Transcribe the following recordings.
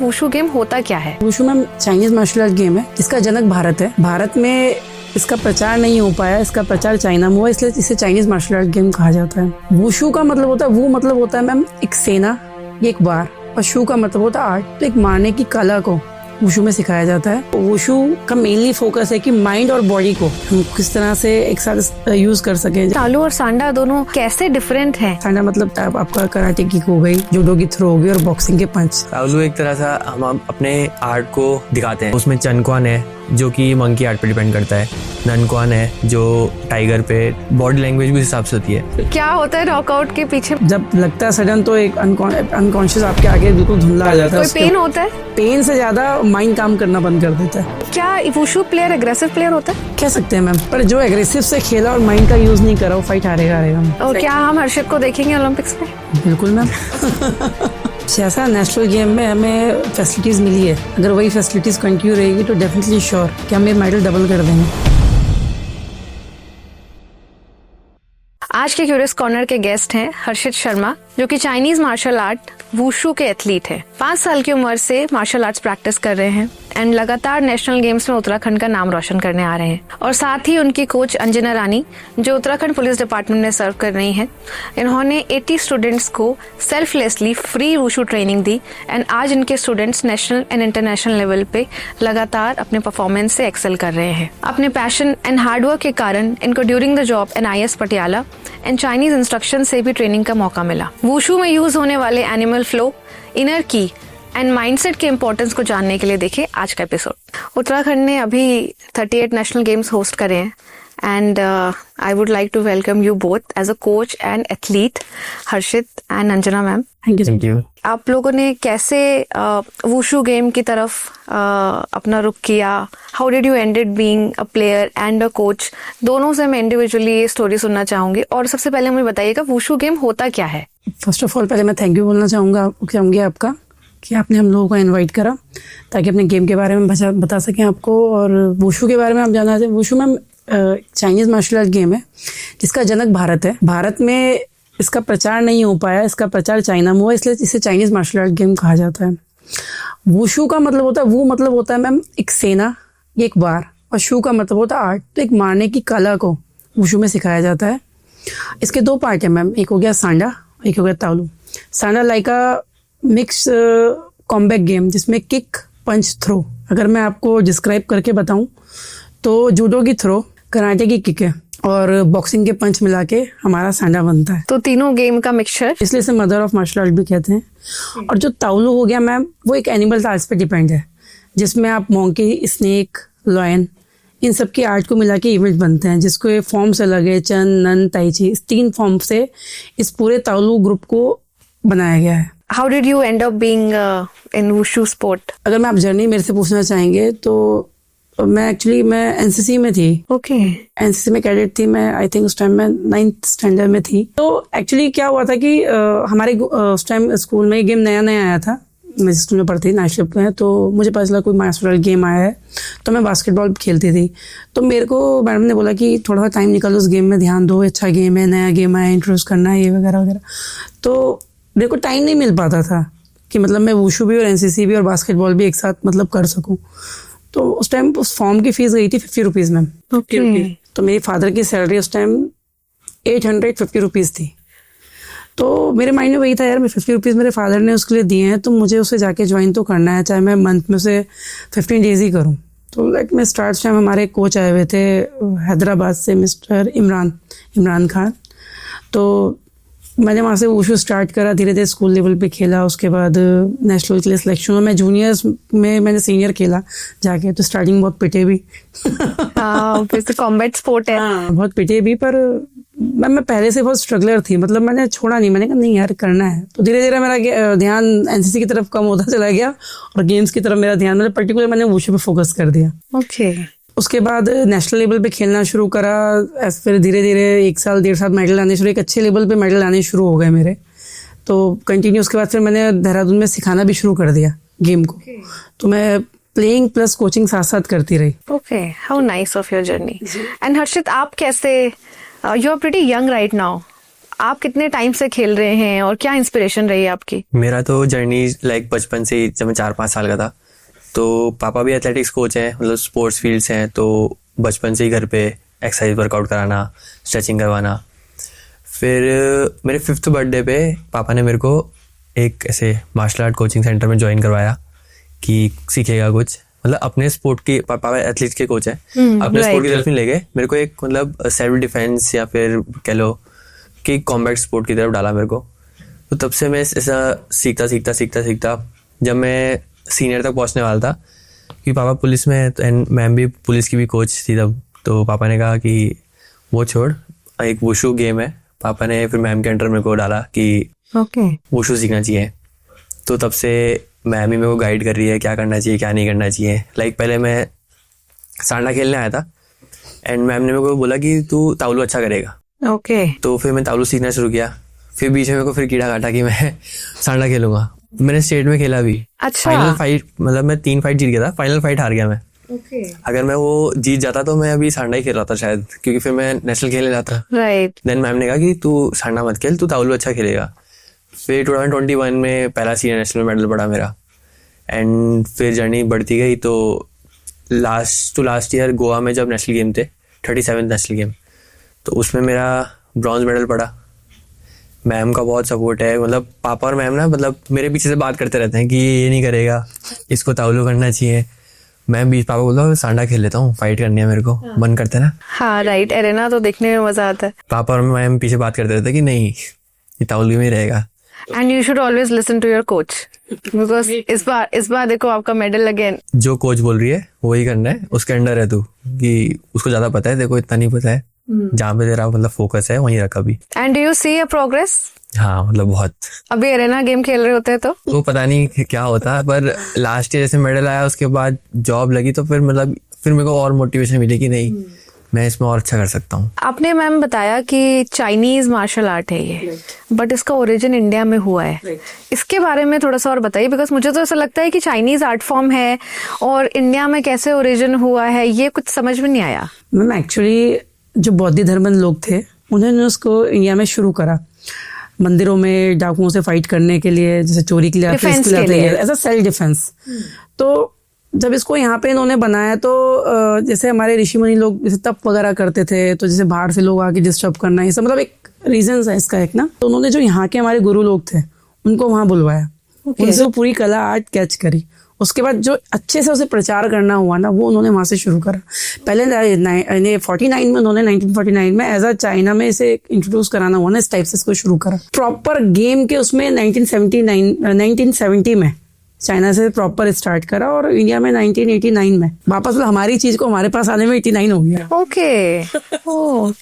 Wushu game होता क्या है? Wushu ma'am Chinese martial art game है जिसका जनक भारत है। भारत में इसका प्रचार नहीं हो पाया, इसका प्रचार चाइना में हुआ, इसलिए इसे चाइनीज मार्शल आर्ट गेम कहा जाता है। वुशु का मतलब होता है, वो मतलब होता है मैम एक सेना, एक वार, और शू का मतलब होता है आर्ट। तो एक मारने की कला को वुशु में सिखाया जाता है। वुशु का मेनली फोकस है कि माइंड और बॉडी को हम किस तरह से एक साथ यूज कर सके। तालू और सांडा दोनों कैसे डिफरेंट हैं? सांडा मतलब आपका कराटे किक हो गई, जूडो की थ्रो हो गई, और बॉक्सिंग के पंच। तालू एक तरह से हम अपने आर्ट को दिखाते हैं। उसमें चनक्वान है जो कि मंकी आर्ट पे डिपेंड करता है, ननक्वान है जो टाइगर पे, बॉडी लैंग्वेज भी उस हिसाब से होती है। क्या होता है नॉकआउट के पीछे? जब लगता है सडन तो एक अनकॉन्शियस आपके आगे बिल्कुल धुंधला आ जाता है। कोई पेन होता है? पेन से ज्यादा माइंड काम करना बंद कर देता है। क्या वुशु प्लेयर एग्रेसिव प्लेयर होता है? कह सकते हैं मैम, पर जो एग्रेसिव से खेला और माइंड का यूज नहीं करा वो फाइट हारेगा। और क्या हम हर्षित को देखेंगे ओलंपिक्स में? बिल्कुल मैम। जैसा नेशनल गेम में हमें फैसिलिटीज मिली है, अगर वही फैसिलिटीज कंटिन्यू रहेगी तो डेफिनेटली श्योर कि हम ये मेडल डबल कर देंगे। आज के क्यूरियस कॉर्नर के गेस्ट हैं हर्षित शर्मा, जो कि चाइनीज मार्शल आर्ट वुशु के एथलीट हैं। 5 साल की उम्र से मार्शल आर्ट्स प्रैक्टिस कर रहे हैं एंड लगातार नेशनल गेम्स में उत्तराखंड का नाम रोशन करने आ रहे हैं। और साथ ही उनकी कोच अंजना रानी, जो उत्तराखंड पुलिस डिपार्टमेंट में सर्व कर रही हैं, इन्होंने 80 स्टूडेंट्स को selflessly free wushu training the and आज इनके students national and international level पे लगातार अपने परफॉर्मेंस से एक्सेल कर रहे हैं। अपने पैशन एंड हार्डवर्क के कारण इनको during the job NIS Patiala and Chinese instruction से भी ट्रेनिंग का मौका मिला। वुशु में यूज होने वाले एनिमल फ्लो, इनर की एंड माइंडसेट के इम्पोर्टेंस को जानने के लिए देखें आज का एपिसोड। उत्तराखंड ने अभी 38 नेशनल गेम्स होस्ट करे हैं and I would like to welcome you both as a coach and athlete, Harshit and Anjana ma'am. Thank you. आप लोगों ने कैसे वुशु गेम की तरफ अपना रुख किया? How did you ended being a player and a coach? दोनों से मैं इंडिविजुअली ये स्टोरी सुनना चाहूंगी। और सबसे पहले मुझे बताइएगा वुशु गेम होता क्या है? फर्स्ट ऑफ ऑल पहले मैं थैंक यू बोलना चाहूंगी आपका कि आपने हम लोगों को इनवाइट करा ताकि अपने गेम के बारे में बता सकें आपको और वुशु के बारे में आप जानना चाहें। वुशु में चाइनीज मार्शल आर्ट गेम है जिसका जनक भारत है। भारत में इसका प्रचार नहीं हो पाया, इसका प्रचार चाइना में हुआ, इसलिए इसे चाइनीज मार्शल आर्ट गेम कहा जाता है। वुशु का मतलब होता है, वो मतलब होता है मैम एक सेना, एक वार, और शू का मतलब होता है आर्ट। तो एक मारने की कला को वुशु में सिखाया जाता है। इसके 2 पार्ट है मैम, एक हो गया सांडा, एक हो गया तालू। Sanda like a mix combat game जिसमें किक, पंच, थ्रो। अगर मैं आपको डिस्क्राइब करके बताऊं तो जूडो की थ्रो, कराटे की किक है और बॉक्सिंग के पंच मिला के हमारा सांडा बनता है। तो तीनों गेम का मिक्सचर, इसलिए इसे मदर ऑफ मार्शल आर्ट भी कहते हैं। और जो ताउलू हो गया मैम, वो एक एनिमल आर्ट्स पे डिपेंड है जिसमें आप मोंकी, स्नेक, लॉयन, इन सब की आर्ट को मिला के इवेंट बनते हैं, जिसको फॉर्म से लगे चन, नन, ताइची, इस 3 फॉर्म से इस पूरे ताउलू ग्रुप को बनाया गया है। How did you end up being in wushu sport? अगर मैं आप जर्नी मेरे से पूछना चाहेंगे तो मैं NCC में थी। Okay. NCC में कैडेट थी मैं, आई थिंक उस टाइम मैं 9th स्टैंडर्ड में थी। तो एक्चुअली क्या हुआ था कि हमारे उस टाइम स्कूल में ये गेम नया आया था। मैं जिस स्कूल में पढ़ती थी, नाइट शिफ्ट में, तो मुझे पता चला कोई मार्शल आर्ट गेम आया है, तो मैं बास्केटबॉल खेलती थी। तो मेरे को मैडम ने बोला कि थोड़ा सा टाइम निकालो, उस गेम में ध्यान दो, अच्छा गेम है, नया गेम आया, इंट्रोड्यूस करना है, ये वगैरह वगैरह। तो मेरे को टाइम नहीं मिल पाता था कि मतलब मैं वुशु भी और NCC भी और बास्केटबॉल भी एक साथ मतलब कर सकूं। तो उस टाइम उस फॉर्म की फीस गई थी 50 रुपीज मैम। तो मेरे फादर की सैलरी उस टाइम 850 रुपीज थी। तो मेरे माइंड में वही था, यार मैं 50 रुपीज मेरे फादर ने उसके लिए दिए हैं तो मुझे उसे जाके ज्वाइन तो करना है, चाहे मैं मंथ में उसे 15 डेज ही करूँ। तो लाइक मैं स्टार्ट टाइम हमारे कोच आए हुए थे हैदराबाद से, मिस्टर इमरान खान। तो मैंने वहाँ से वुशु स्टार्ट करा, धीरे धीरे स्कूल लेवल पे खेला, उसके बाद नेशनल के लिए सिलेक्शन हुआ। मैं जूनियर्स में मैंने सीनियर खेला जाके, तो स्टार्टिंग बहुत पिटे भी। कॉम्बैट स्पोर्ट है। बहुत पिटे भी, पर मैं पहले से बहुत स्ट्रगलर थी, मतलब मैंने छोड़ा नहीं, मैंने कहा नहीं यार करना है। तो धीरे धीरे मेरा ध्यान NCC की तरफ कम होता चला गया और गेम्स की तरफ मेरा ध्यान, मतलब पर्टिकुलर मैंने वुशु पे फोकस कर दिया। ओके। उसके बाद नेशनल लेवल पे खेलना शुरू करा, फिर धीरे धीरे 1 साल 1.5 साल मेडल आने शुरू, एक अच्छे लेवल पे मेडल आने शुरू हो गए मेरे। तो कंटिन्यू उसके बाद फिर मैंने देहरादून में सिखाना भी शुरू कर दिया गेम को। तो मैं प्लेइंग प्लस कोचिंग साथ साथ करती रही। Okay, how nice of your journey. And Harshit, आप कैसे, you are pretty young right now, आप कितने टाइम से खेल रहे हैं और क्या इंस्पिरेशन रही है आपकी? मेरा तो जर्नी लाइक बचपन से ही, जब मैं 4-5 साल का था तो पापा भी एथलेटिक्स कोच हैं, मतलब स्पोर्ट्स फील्ड से हैं, तो बचपन से ही घर पे एक्सरसाइज वर्कआउट कराना, स्ट्रेचिंग करवाना। फिर मेरे 5th बर्थडे पे पापा ने मेरे को एक ऐसे मार्शल आर्ट कोचिंग सेंटर में ज्वाइन करवाया कि सीखेगा कुछ, मतलब अपने स्पोर्ट की, पापा एथलीट के कोच हैं, अपने स्पोर्ट की तरफ नहीं ले गए मेरे को, एक मतलब सेल्फ डिफेंस या फिर कह लो कि कॉम्बैट स्पोर्ट की तरफ डाला मेरे को। तो तब से मैं ऐसा सीखता जब मैं सीनियर तक पहुंचने वाला था, क्योंकि पापा पुलिस में है तो एंड मैम भी पुलिस की भी कोच थी तब, तो पापा ने कहा कि वो छोड़, एक वुशु गेम है, पापा ने फिर मैम के अंडर मेरे को डाला कि वुशु सीखना चाहिए। तो तब से मैम ही मेरे को गाइड कर रही है क्या करना चाहिए क्या नहीं करना चाहिए। लाइक पहले मैं सांडा खेलने आया था एंड मैम ने मेरे को बोला कि तू तावलू अच्छा करेगा। तो फिर मैं तावलू सीखना शुरू किया। फिर बीच में मेरे को फिर कीड़ा काटा कि मैं सांडा खेलूंगा। मैंने स्टेट में खेला भी। अच्छा। फाइनल फाइट, मतलब मैं 3 फाइट जीत गया था, फाइनल फाइट हार गया मैं। अगर मैं वो जीत जाता तो मैं अभी सांडा ही खेल रहा था शायद, क्योंकि फिर मैं नेशनल खेलने जाता। राइट। देन मैम ने कहा कि तू सांडा मत खेल, तू तावलू अच्छा खेलेगा। फिर 2021 में पहला सीनियर नेशनल मेडल पड़ा मेरा एंड फिर जर्नी बढ़ती गई। तो लास्ट ईयर गोवा में जब नेशनल गेम थे, 37th नेशनल गेम, तो उसमें मेरा ब्रॉन्ज मेडल पड़ा। मैम का बहुत सपोर्ट है, मतलब पापा और मैम ना मतलब मेरे पीछे से बात करते रहते हैं कि ये नहीं करेगा, इसको तावलू करना चाहिए। मैं बीच पापा बोलता हूँ सांडा खेल लेता हूँ, फाइट करनी है मेरे को, मन करता है ना। हाँ राइट, एरेना तो देखने में मजा आता है। पापा और मैम पीछे बात करते रहते हैं कि नहीं ये तावलू में रहेगा। And you should always listen to your coach, because इस बार देखो आपका मेडल अगेन। जो कोच बोल रही है वही करना है, उसके अंडर है तू, कि उसको ज्यादा पता है, देखो इतना नहीं पता है। जहाँ पे तेरा मतलब फोकस है वहीं रखा भी। And do you see a progress? हाँ मतलब बहुत। अभी एरेना गेम खेल रहे होते तो पता नहीं क्या होता, पर लास्ट ईयर जैसे मेडल आया उसके बाद जॉब लगी तो फिर मतलब फिर मेरे को और मोटिवेशन मिली कि नहीं मैं इसमें और अच्छा कर सकता हूँ। आपने मैम बताया कि चाइनीज मार्शल आर्ट है ये, बट इसका ओरिजिन इंडिया में हुआ है। इसके बारे में थोड़ा सा और बताइए, बिकॉज मुझे तो ऐसा लगता है कि चाइनीज आर्ट फॉर्म है और इंडिया में कैसे ओरिजिन हुआ है ये कुछ समझ में नहीं आया। मैम एक्चुअली जो बौद्ध धर्म लोग थे उन्होंने उसको इंडिया में शुरू करा, मंदिरों में डाकुओं से फाइट करने के लिए, जैसे चोरी के लिए एज अ सेल्फ डिफेंस। तो जब इसको यहाँ पे इन्होंने बनाया तो जैसे हमारे ऋषि मुनि लोग जैसे तप वगैरह करते थे, तो जैसे बाहर से लोग आके डिस्टर्ब करना, ये सब मतलब एक रीजन है इसका एक ना। तो उन्होंने जो यहाँ के हमारे गुरु लोग थे उनको वहां बुलवाया, उनसे पूरी कला आर्ट कैच करी। उसके बाद जो अच्छे से उसे प्रचार करना हुआ ना, वो उन्होंने वहां से शुरू करा। पहले 1949 में उन्होंने 1949 में एज अ चाइना में इसे इंट्रोड्यूस कराना हुआ ना, इस टाइप से इसको शुरू करा। प्रॉपर गेम के उसमें 1970 में चाइना से प्रॉपर स्टार्ट करा और इंडिया में 1989 में वापस हमारी चीज को हमारे पास आने में 89 हो गया। ओके।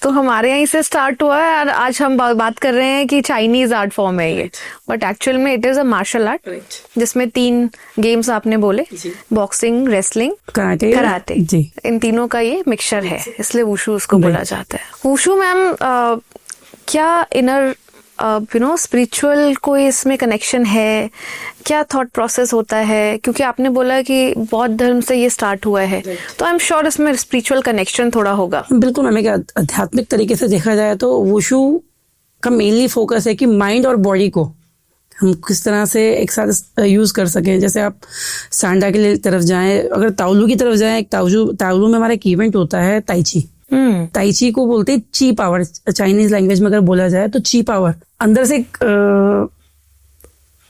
तो हमारे यहीं से स्टार्ट हुआ है और आज हम बात कर रहे हैं कि चाइनीज आर्ट फॉर्म है ये, बट एक्चुअल में it is a martial art जिसमें 3 गेम्स आपने बोले, बॉक्सिंग, रेसलिंग, कराटे जी। इन तीनों का ये मिक्सचर है, इसलिए वुशु उसको बोला जाता है। वुशु मैम क्या इनर स्पिरिचुअल कोई इसमें कनेक्शन है? क्या थॉट प्रोसेस होता है? क्योंकि आपने बोला कि बौद्ध धर्म से ये स्टार्ट हुआ है, तो आई एम श्योर इसमें स्पिरिचुअल कनेक्शन थोड़ा होगा। बिल्कुल मैम, आध्यात्मिक तरीके से देखा जाए तो वुशु का मेनली फोकस है कि माइंड और बॉडी को हम किस तरह से एक साथ यूज कर सकें। जैसे आप सांडा के तरफ जाएं, अगर तावलू की तरफ जाएं, तावलू में हमारा एक इवेंट होता है ताइची। ताइची को बोलते हैं ची पावर, चाइनीज लैंग्वेज में अगर बोला जाए तो ची पावर। अंदर से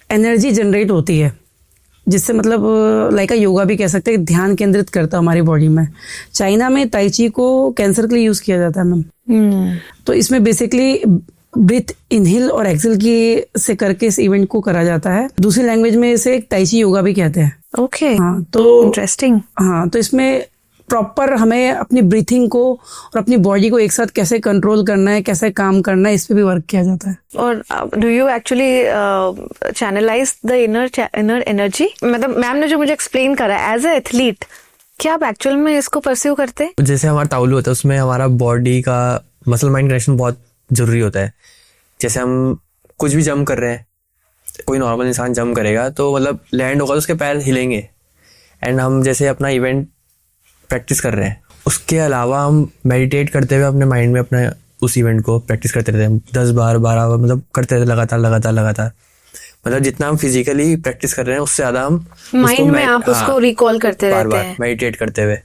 एनर्जी जनरेट होती है, जिससे मतलब लाइक योगा भी कह सकते हैं, ध्यान केंद्रित करता है हमारी बॉडी में। चाइना में ताइची को कैंसर के लिए यूज किया जाता है मैम। तो इसमें बेसिकली ब्रीथ इनहेल और एक्सेल की से करके इस इवेंट को करा जाता है। दूसरी लैंग्वेज में इसे ताइची योगा भी कहते हैं। ओके। हाँ, तो इंटरेस्टिंग। हाँ, तो इसमें प्रॉपर हमें अपनी ब्रीथिंग को और अपनी बॉडी को एक साथ कैसे कंट्रोल करना है, कैसे काम करना है, इस पे भी वर्क किया जाता है। और do you actually channelize the inner energy? मतलब मैम ने जो मुझे एक्सप्लेन करा, एज ए एथलीट क्या आप एक्चुअल में इसको परस्यू करते हैं? जैसे हमारा तावलू होता है उसमें हमारा बॉडी का मसल माइंड कनेक्शन बहुत जरूरी होता है। जैसे हम कुछ भी जंप कर रहे हैं, कोई नॉर्मल इंसान जंप करेगा तो मतलब लैंड होगा तो उसके पैर हिलेंगे, एंड हम जैसे अपना इवेंट प्रैक्टिस कर रहे हैं, उसके अलावा हम मेडिटेट करते हुए अपने माइंड में अपना उस इवेंट को प्रैक्टिस करते रहते हैं, 10 बार 12 बार मतलब करते रहते लगातार। मतलब जितना हम फिजिकली प्रैक्टिस कर रहे हैं उससे ज़्यादा हम माइंड में आप उसको रिकॉल करते रहते हैं, मेडिटेट करते हुए।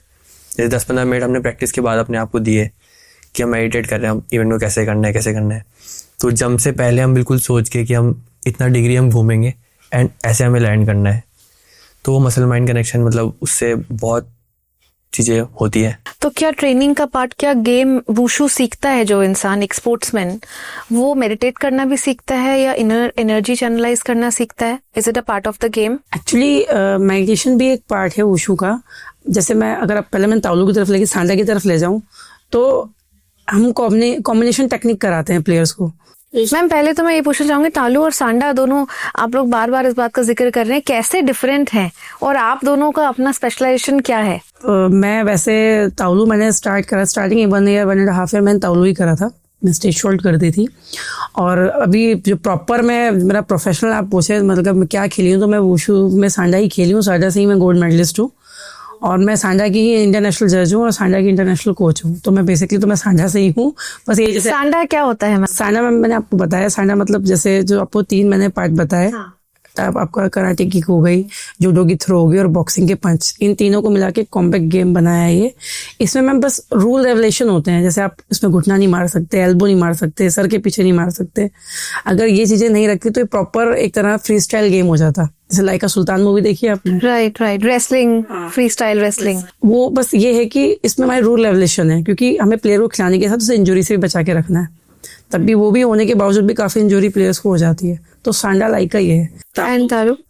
जैसे 10-15 मिनट हमने प्रैक्टिस के बाद अपने आप को दिए कि हम मेडिटेट कर रहे हैं, हम इवेंट को कैसे करना है। तो जंप से पहले हम बिल्कुल सोच के कि हम इतना डिग्री हम घूमेंगे एंड ऐसे हमें लैंड करना है। तो वो मसल माइंड कनेक्शन मतलब उससे बहुत चीज़ें होती है। तो क्या ट्रेनिंग का पार्ट, क्या गेम वुशु सीखता है जो इंसान, एक स्पोर्ट्समैन, वो मेडिटेट करना भी सीखता है या इनर एनर्जी चैनलाइज करना सीखता है? Is it a part of the game? Actually meditation भी एक पार्ट है वुशु का। जैसे मैं ताउलू की तरफ लेके सांडा की तरफ ले जाऊं तो हम कॉम्बिनेशन टेक्निक कराते हैं प्लेयर्स को। मैम पहले तो मैं ये पूछना चाहूंगी, तालू और सांडा दोनों आप लोग बार बार इस बात का जिक्र कर रहे हैं, कैसे डिफरेंट हैं और आप दोनों का अपना स्पेशलाइजेशन क्या है? मैं वैसे ताउलू मैंने स्टार्टिंग 1.5 ईयर मैंने ताउलू ही करा था। मैं स्टेज शॉट करती थी। और अभी जो प्रॉपर मेरा प्रोफेशनल आप पूछे मतलब मैं क्या खेली हूँ, तो मैं वुशु में सांडा ही खेली हूँ। सांडा से ही मैं गोल्ड मेडलिस्ट हूँ और मैं सांडा की ही इंटरनेशनल जज हूँ और सांडा की इंटरनेशनल कोच हूँ। तो मैं सांडा से ही हूँ। बस ये जैसे सांडा क्या होता है? सांडा में मैंने आपको बताया, सांडा मतलब जैसे जो आपको 3 मैंने पार्ट बताए। हाँ। आपका कराटे किक हो गई, जूडो की थ्रो हो गई और बॉक्सिंग के पंच, इन तीनों को मिला के कॉम्पैक्ट गेम बनाया है ये। इसमें मैम बस रूल रेवलेशन होते हैं, जैसे आप इसमें घुटना नहीं मार सकते, एल्बो नहीं मार सकते, सर के पीछे नहीं मार सकते। अगर ये चीजें नहीं रखती तो ये प्रॉपर एक तरह फ्री स्टाइल गेम हो जाता। जैसे लाइका सुल्तान मूवी देखी आपने? Right, wrestling, free style wrestling. वो बस ये है कि इसमें हमारी रूल रेवलेशन है, क्योंकि हमें प्लेयर को खिलाने के साथ उसे इंजरी से भी बचा के रखना है। तब भी वो भी होने के बावजूद भी काफी इंजरी प्लेयर्स को हो जाती है। तो सांडा लाइका ही है।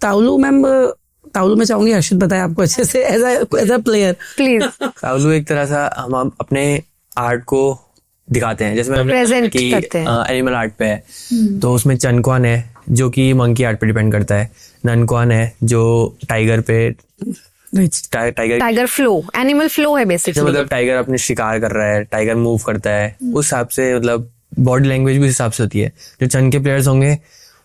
ताउलू मैम, ताउलू में चाहूंगी हर्षित बताए आपको अच्छे से एज अ प्लेयर प्लीज। ताउलू एक तरह से हम अपने आर्ट को दिखाते हैं, जैसे प्रेजेंट करते हैं। एनिमल आर्ट पे है तो उसमें चनक्वान है जो कि मंकी आर्ट पे डिपेंड करता है, ननक्वान है जो टाइगर पे, टाइगर फ्लो, एनिमल फ्लो है बेसिकली। मतलब टाइगर अपने शिकार कर रहा है, टाइगर मूव करता है, उस हिसाब से मतलब बॉडी लैंग्वेज भी उस हिसाब से होती है। जो चन के प्लेयर्स होंगे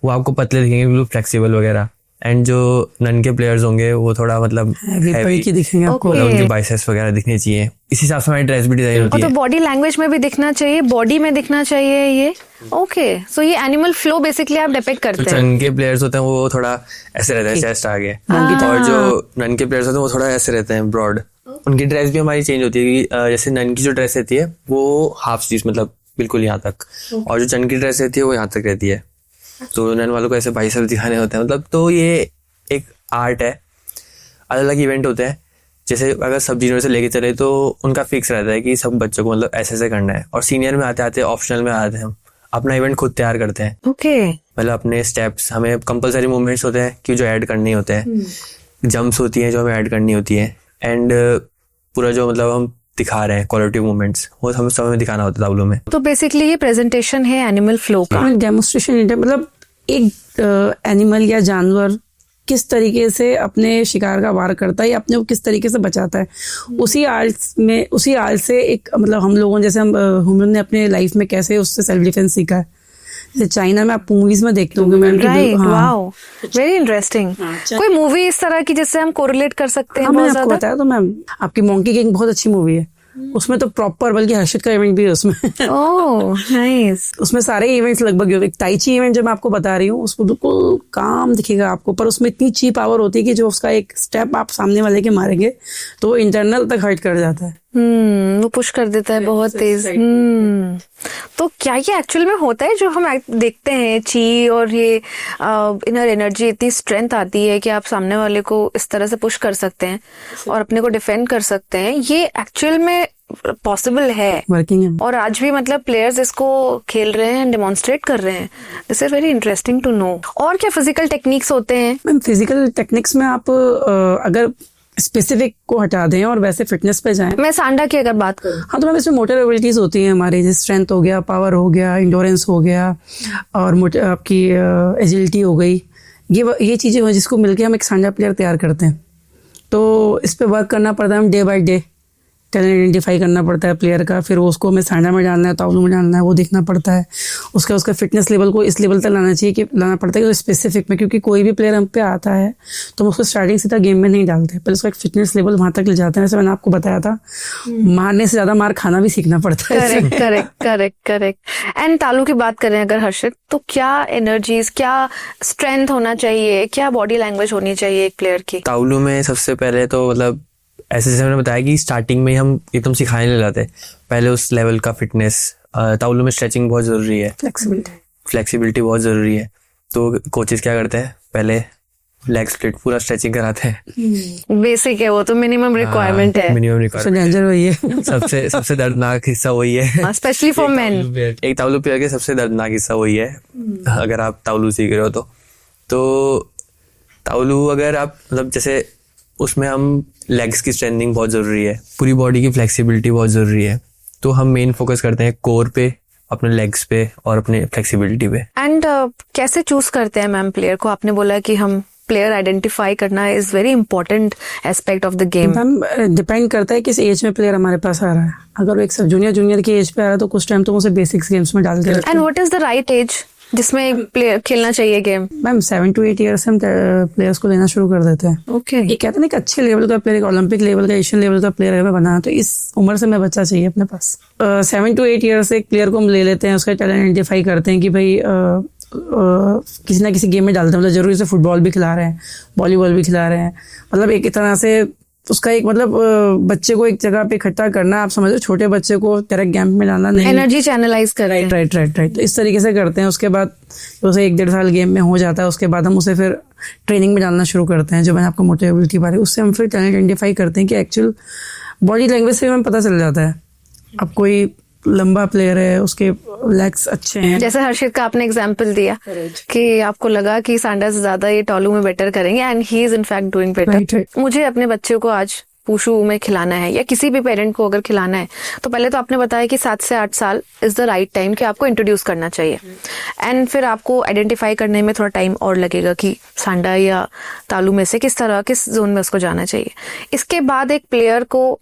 वो आपको पतले दिखेंगे, बिल्कुल फ्लेक्सिबल वगैरह, एंड जो नन के प्लेयर्स होंगे वो थोड़ा मतलब हैवी दिखेंगे आपको। उनके बाइसेप्स वगैरह दिखने चाहिए। इस हिसाब से हमारी ड्रेस भी डिजाइन होती है। तो बॉडी लैंग्वेज में भी दिखना चाहिए, बॉडी में दिखना चाहिए ये। ओके, सो ये एनिमल फ्लो बेसिकली आप डिपेक्ट करते हैं। चन के प्लेयर्स होते हैं वो थोड़ा ऐसे रहते हैं चेस्ट आगे, और जो नन के प्लेयर्स होते हैं वो थोड़ा ऐसे रहते हैं ब्रॉड। उनकी ड्रेस भी हमारी चेंज होती है, जैसे नन की जो ड्रेस रहती है वो हाफ स्लीव्स मतलब बिल्कुल यहाँ तक, और जो चन की ड्रेस रहती है वो यहाँ तक रहती है। तो नन वालों को ऐसे बाइसेप्स दिखाने होते हैं मतलब। तो ये एक आर्ट है, अलग अलग इवेंट होते हैं। जैसे अगर सब जूनियर से लेके चले तो उनका फिक्स रहता है कि सब बच्चों को मतलब ऐसे ऐसे करना है, और सीनियर में आते आते ऑप्शनल में आते हैं हम अपना इवेंट खुद तैयार करते हैं। ओके, मतलब अपने स्टेप्स, हमें कंपलसरी मूवमेंट्स होते हैं कि जो ऐड करने होते हैं, जंप्स होती हैं जो हमें ऐड करनी होती है, एंड पूरा जो मतलब हम दिखा रहे हैं क्वालिटिव मूवमेंट्स वो हमें सब में दिखाना होता है ताउलू में। तो बेसिकली ये प्रेजेंटेशन है एनिमल फ्लो का, डेमोन्स्ट्रेशन। मतलब एक एनिमल या जानवर किस तरीके से अपने शिकार का वार करता है या अपने को किस तरीके से बचाता है, उसी आर्ट से एक मतलब हम लोगों जैसे हम ह्यूमन ने अपने लाइफ में कैसे उससे सेल्फ डिफेंस सीखा है। जैसे चाइना में आप मूवीज में देखते होंगे ma'am. Right, wow, very interesting. कोई मूवी इस तरह की जिससे हम कोरिलेट कर सकते हैं? मैंने आपको बताया तो मैम, आपकी मंकी किंग बहुत अच्छी मूवी है। उसमें तो प्रॉपर, बल्कि हर्षित का इवेंट भी है उसमें। Oh nice. उसमें सारे इवेंट्स लगभग, एक ताइची इवेंट जो मैं आपको बता रही हूँ उसको बिल्कुल काम दिखेगा आपको, पर उसमें इतनी ची पावर होती है कि जो उसका एक स्टेप आप सामने वाले के मारेंगे तो वो इंटरनल तक हर्ट कर जाता है। वो पुश कर देता है बहुत तेज। तो क्या ये एक्चुअल में होता है जो हम देखते हैं ची और ये इनर एनर्जी, इतनी स्ट्रेंथ आती है कि आप सामने वाले को इस तरह से पुश कर सकते हैं और अपने को डिफेंड कर सकते हैं, ये एक्चुअल में पॉसिबल है, वर्किंग है, और आज भी मतलब प्लेयर्स इसको खेल रहे हैं, डेमोन्स्ट्रेट कर रहे हैं। This is very interesting to know. और क्या फिजिकल टेक्निक्स होते हैं? मैम फिजिकल टेक्निक्स में आप अगर स्पेसिफिक को हटा दें और वैसे फिटनेस पे जाएं। मैं सांडा की अगर बात करूं, हाँ, तो मैम इसमें मोटर एबिलिटीज होती हैं हमारी, जैसे स्ट्रेंथ हो गया, पावर हो गया, इंडोरेंस हो गया, और आपकी एजिलिटी हो गई। ये चीजें हो जिसको मिलके हम एक सांडा प्लेयर तैयार करते हैं। तो इस पे वर्क करना पड़ता है हम day by day. Talent identify करना पड़ता है प्लेयर का, फिर उसको हमें स्टैंडर्ड में डालना है, ताउलू में डालना है, वो देखना पड़ता है। उसका फिटनेस लेवल को इस लेवल तक लाना पड़ता है कि स्पेसिफिक में, क्योंकि कोई भी प्लेयर हम पे आता है तो हम उसको स्टार्टिंग सीधा गेम में नहीं डालते, पहले उसका एक फिटनेस लेवल वहां तक ले जाते हैं। जैसे मैंने आपको बताया था, मारने से ज्यादा मार खाना भी सीखना पड़ता है। करेक्ट। एंड तालू की बात करें अगर हर्षित, तो क्या एनर्जीज, क्या स्ट्रेंथ होना चाहिए, क्या बॉडी लैंग्वेज होनी चाहिए एक प्लेयर की? ताउलू में सबसे पहले तो मतलब ऐसे जैसे मैंने बताया कि स्टार्टिंग में हम एकदम सिखाने नहीं लाते, पहले उस लेवल का फिटनेस। ताउलू में स्ट्रेचिंग बहुत जरूरी है, फ्लेक्सिबिलिटी बहुत जरूरी है। तो कोचेस क्या करते हैं, पहले लेग स्प्लिट पूरा स्ट्रेचिंग कराते हैं। बेसिक है वो तो, मिनिमम रिक्वायरमेंट है। मिनिमम रिक्वायरमेंट डेंजर वही है। सबसे दर्दनाक हिस्सा वही है, स्पेशली फॉर मेन। एक ताउलू प्लेयर के सबसे दर्दनाक हिस्सा वही है, अगर आप ताउलू सीख रहे हो तो ताउलू अगर आप मतलब जैसे उसमें हम लेग्स की स्ट्रेंथनिंग बहुत जरूरी है, पूरी बॉडी की फ्लेक्सिबिलिटी बहुत जरूरी है। तो हम मेन फोकस करते हैं कोर पे, अपने लेग्स पे और अपने फ्लेक्सिबिलिटी पे। एंड कैसे चूज करते हैं मैम प्लेयर को? आपने बोला कि हम प्लेयर आइडेंटिफाई करना is very important aspect of the game. Ma'am depend करता है किस एज में प्लेयर हमारे पास आ रहा है। अगर वो एक सब जूनियर की एज पे आ रहा है तो कुछ टाइम तो उसे बेसिक्स गेम्स में डाल के रखते हैं। And what is the right age जिसमें प्लेयर खेलना चाहिए गेम? मैम 7 to 8 ईयर्स से हम प्लेयर्स को लेना शुरू कर देते हैं। ओके। ये कहते हैं ना कि अच्छे लेवल का प्लेयर, ओलंपिक लेवल का, एशियन लेवल का प्लेयर अगर बना तो इस उम्र से मैं बच्चा चाहिए अपने पास। 7 to 8 ईयर्स से एक प्लेयर को हम ले लेते हैं, उसका टैलेंट आइडेंटिफाई करते हैं कि भाई किसी ना किसी गेम में डालते हैं। मतलब जरूरी से फुटबॉल भी खिला रहे हैं, वॉलीबॉल भी खिला रहे हैं, मतलब एक तरह से उसका एक मतलब बच्चे को एक जगह पे इकट्ठा करना, आप समझ लो छोटे बच्चे को डायरेक्ट गेम में डालना नहीं, एनर्जी चैनलाइज कर रहे हैं। राइट। तो इस तरीके से करते हैं। उसके बाद उसे 1-1.5 साल गेम में हो जाता है, उसके बाद हम उसे फिर ट्रेनिंग में डालना शुरू करते हैं, जो मैंने आपको मोटिवेबिलिटी बारे, उससे हम फिर टैलेंट आइडेंटिफाई करते हैं कि एक्चुअल बॉडी लैंग्वेज से हमें पता चल जाता है। अब कोई लंबा प्लेयर है, उसके लेग्स अच्छे हैं, जैसे हर्षित का आपने एग्जांपल दिया कि आपको लगा कि सांडा से ज्यादा ये टॉलू में बेटर करेंगे, and he is in fact doing better. मुझे अपने बच्चे को आज वुशु में खिलाना है, या किसी भी पेरेंट को अगर खिलाना है, तो पहले तो आपने बताया कि 7 से 8 साल इज द राइट टाइम कि आपको इंट्रोड्यूस करना चाहिए। एंड फिर आपको आइडेंटिफाई करने में थोड़ा टाइम और लगेगा कि सांडा या तालू में से किस जोन में उसको जाना चाहिए। इसके बाद एक प्लेयर को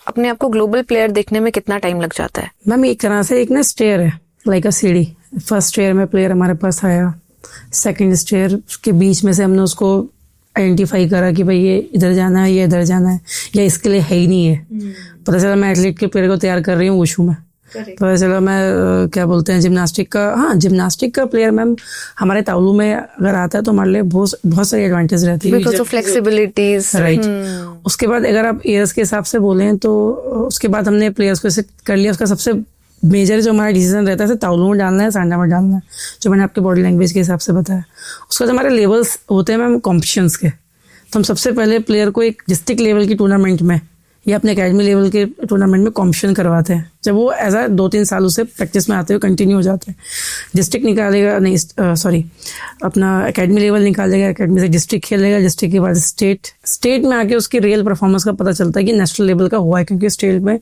अपने आप को ग्लोबल प्लेयर देखने में कितना टाइम लग जाता है? मैम एक तरह से एक ना स्टेयर है, लाइक अ सीढ़ी। फर्स्ट स्टेयर में प्लेयर हमारे पास आया, सेकंड स्टेयर के बीच में से हमने उसको आइडेंटिफाई करा कि भाई ये इधर जाना है, ये इधर जाना है, या इसके लिए है ही नहीं है। पता चला मैं एथलीट के प्लेयर को तैयार कर रही हूँ वुशु में। पता चला मैं क्या बोलते हैं जिम्नास्टिक का प्लेयर मैम हमारे ताउलू में अगर आता है तो हमारे लिए बहुत सारी एडवांटेज रहती है, बिकॉज ऑफ फ्लेक्सिबिलिटीज। राइट। उसके बाद अगर आप ईयर्स के हिसाब से बोलें तो उसके बाद हमने प्लेयर्स को ऐसे कर लिया। उसका सबसे मेजर जो हमारा डिसीजन रहता है ताउलू में डालना है, सांडा में डालना है, जो मैंने आपके बॉडी लैंग्वेज के हिसाब से बताया। उसके बाद हमारे लेवल्स होते हैं मैम कॉम्पिटिशन्स के, तो हम सबसे पहले प्लेयर को एक डिस्ट्रिक्ट लेवल की टूर्नामेंट में या अपने एकेडमी लेवल के टूर्नामेंट में कॉम्पिटिशन करवाते हैं। जब वो ऐसा 2-3 साल उसे प्रैक्टिस में आते हुए कंटिन्यू हो जाते हैं, डिस्ट्रिक्ट निकालेगा, नहीं सॉरी अपना एकेडमी लेवल निकालेगा, एकेडमी से डिस्ट्रिक्ट खेलेगा, डिस्ट्रिक्ट के बाद स्टेट में आके उसकी रियल परफॉर्मेंस का पता चलता है कि नेशनल लेवल का हुआ है। क्योंकि स्टेट में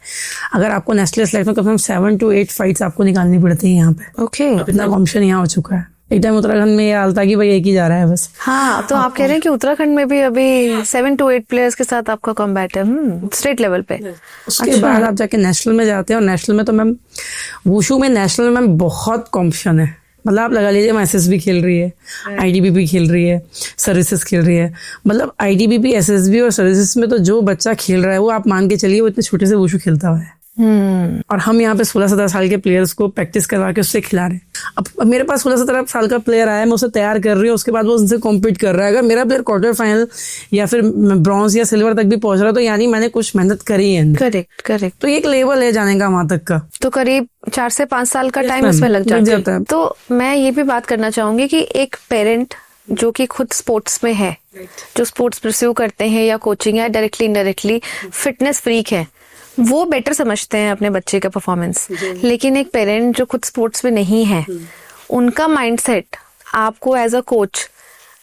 अगर आपको नेशनल सेलेक्ट में कम से कम 7 to 8 फाइट्स आपको निकालनी पड़ती है यहाँ पे। ओके। इतना कॉम्पिटिशन यहाँ हो चुका है। एक टाइम उत्तराखंड में ये हाल था कि भाई एक ही जा रहा है बस। हाँ, तो आप कह रहे हैं कि उत्तराखंड में भी अभी 7 to 8 प्लेयर्स के साथ आपका कॉम्बैट है स्टेट लेवल पे। उसके बाद आप जाके नेशनल में जाते हैं, और नेशनल में तो मैम वुशु में नेशनल में बहुत कॉम्पिटिशन है। मतलब आप लगा लीजिए एसएसबी खेल रही है, आईटीबीपी खेल रही है, सर्विसेज खेल रही है। मतलब आईटीबीपी, एसएसबी और सर्विसेज में तो जो बच्चा खेल रहा है वो आप मान के चलिए वो इतने छोटे से वुशु खेलता हुआ है। और हम यहाँ पे 16-17 साल के प्लेयर्स को प्रैक्टिस करवा के उससे खिला रहे हैं। अब मेरे पास 16-17 साल का प्लेयर आया, मैं उसे तैयार कर रही हूँ, उसके बाद वो उनसे कॉम्पीट कर रहा है। अगर मेरा प्लेयर क्वार्टर फाइनल या फिर ब्रॉन्ज या सिल्वर तक भी पहुंच रहा है तो यानी मैंने कुछ मेहनत करी है। करेक्ट। तो एक लेवल है जाने का वहां तक का, तो करीब 4 से 5 साल का टाइम इसमें लग जाता है। तो मैं ये भी बात करना चाहूंगी कि एक पेरेंट जो कि खुद स्पोर्ट्स में है, जो स्पोर्ट्स परस्यू करते हैं या कोचिंग या डायरेक्टली इनडायरेक्टली फिटनेस फ्रीक है, वो बेटर समझते हैं अपने बच्चे का परफॉर्मेंस। लेकिन एक पेरेंट जो खुद स्पोर्ट्स में नहीं है, उनका माइंडसेट आपको एज अ कोच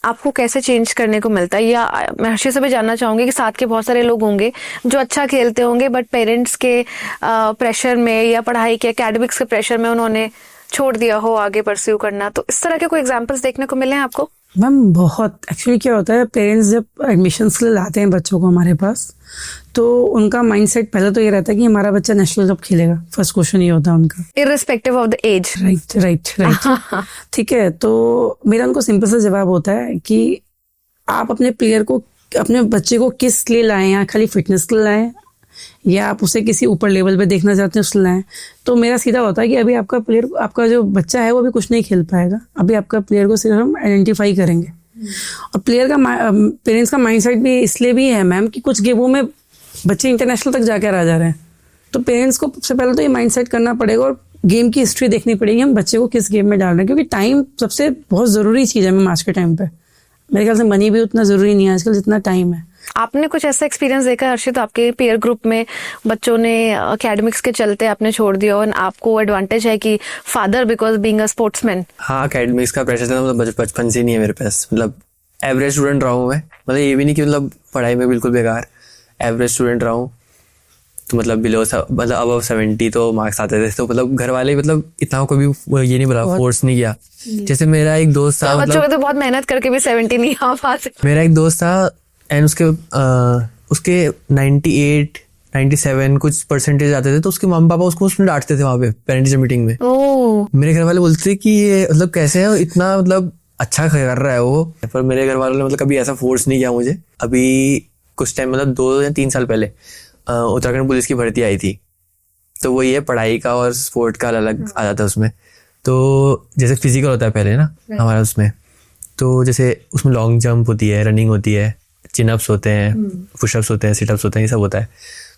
आपको कैसे चेंज करने को मिलता है? या मैं हर्षित से भी जानना चाहूंगी कि साथ के बहुत सारे लोग होंगे जो अच्छा खेलते होंगे बट पेरेंट्स के प्रेशर में या पढ़ाई के एकेडमिक्स के प्रेशर में उन्होंने छोड़ दिया हो आगे परस्यू करना। तो इस तरह के कोई एग्जांपल्स देखने को मिले हैं आपको? मैम बहुत एक्चुअली क्या होता है, पेरेंट्स जब एडमिशन्स के लिए लाते हैं बच्चों को हमारे पास, तो उनका माइंडसेट पहले तो ये रहता है कि हमारा बच्चा नेशनल कप खेलेगा। फर्स्ट क्वेश्चन ये होता है उनका, irrespective of the age. Right. ठीक है, तो मेरा उनको सिंपल सा जवाब होता है कि आप अपने प्लेयर को, अपने बच्चे को किस लिए लाएं, या खाली फिटनेस के लिए लाएं, या आप उसे किसी ऊपर लेवल पे देखना चाहते हैं उसके लाएं। तो मेरा सीधा होता है कि अभी आपका प्लेयर, आपका जो बच्चा है वो अभी कुछ नहीं खेल पाएगा, अभी आपका प्लेयर को सिर्फ हम आइडेंटिफाई करेंगे। और प्लेयर का, पेरेंट्स का माइंडसेट भी इसलिए भी है मैम कि कुछ गेमों में बच्चे इंटरनेशनल तक जाकर आ जा रहे हैं, तो पेरेंट्स को सबसे पहले तो ये माइंडसेट करना पड़ेगा और गेम की हिस्ट्री देखनी पड़ेगी, हम बच्चे को किस गेम में डाल रहे हैं, क्योंकि टाइम सबसे बहुत ज़रूरी चीज़ है मैम आज के टाइम पे। मेरे ख्याल से मनी भी उतना ज़रूरी नहीं है आजकल जितना टाइम है। आपने कुछ ऐसा एक्सपीरियंस देखा है हर्षित, आपके पीयर ग्रुप में बच्चों ने एकेडमिक्स के चलते आपने छोड़ दिया और आपको एडवांटेज है कि father because being a sportsman? हाँ, एकेडमिक्स का प्रेशर था, मतलब बचपन से नहीं है मेरे पास। मतलब एवरेज स्टूडेंट रहा हूँ मैं, मतलब ये भी नहीं कि मतलब पढ़ाई में बिल्कुल बेकार, एवरेज स्टूडेंट रहा हूँ। तो मतलब मतलब अबव 70 तो मार्क्स आते थे, तो मतलब घर वाले मतलब इतना कोई भी ये नहीं बोला, फोर्स नहीं किया। जैसे मेरा एक दोस्त था, बच्चों को तो बहुत मेहनत करके भी 70 नहीं आ पाते। मेरा एक दोस्त था एंड उसके 98 97 कुछ परसेंटेज आते थे, तो उसके मम्मी पापा उसको उसमें डांटते थे वहाँ पे पेरेंट्स मीटिंग में। मेरे घर वाले बोलते थे कि ये मतलब कैसे है, इतना मतलब अच्छा कर रहा है वो। पर मेरे घर वालों ने मतलब कभी ऐसा फोर्स नहीं किया मुझे। अभी कुछ टाइम मतलब 2 या 3 साल पहले उत्तराखंड पुलिस की भर्ती आई थी, तो वो ये पढ़ाई का और स्पोर्ट का अलग आ जाता है उसमें। तो जैसे फिजिकल होता है पहले ना हमारा उसमें, तो जैसे उसमें लॉन्ग जंप होती है, रनिंग होती है, चिनअप्स होते हैं, पुशअप्स होते हैं, सिटअप्स होते हैं, ये सब होता है।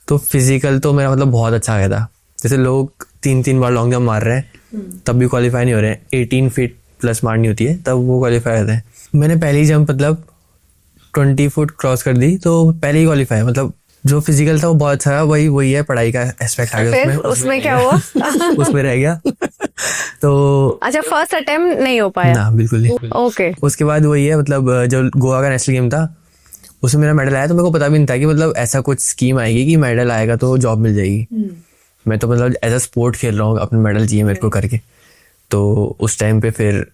तो फिजिकल तो मेरा मतलब बहुत अच्छा गया था। जैसे लोग 3-3 बार लॉन्ग जंप मार रहे हैं तब भी क्वालिफाई नहीं हो रहे हैं, 18 फीट प्लस मारनी होती है तब वो क्वालिफाई होते हैं। मैंने पहली जंप मतलब 20 फुट क्रॉस कर दी, तो पहले ही क्वालिफाई। मतलब जो फिजिकल था वो बहुत अच्छा था, वही है पढ़ाई का एस्पेक्ट आ गया उसमें क्या हुआ? उसमें रह गया। तो अच्छा, फर्स्ट अटेम्प्ट नहीं हो पाया ना, बिल्कुल नहीं। ओके। उसके बाद वही है, मतलब जब गोवा का नेशनल गेम था उसमें मेरा मेडल आया, तो मेरे को पता भी नहीं था कि मतलब ऐसा कुछ स्कीम आएगी कि मेडल आएगा तो जॉब मिल जाएगी। मैं तो मतलब एज अ स्पोर्ट खेल रहा हूँ, अपने मेडल चाहिए मेरे को करके। तो उस टाइम पे फिर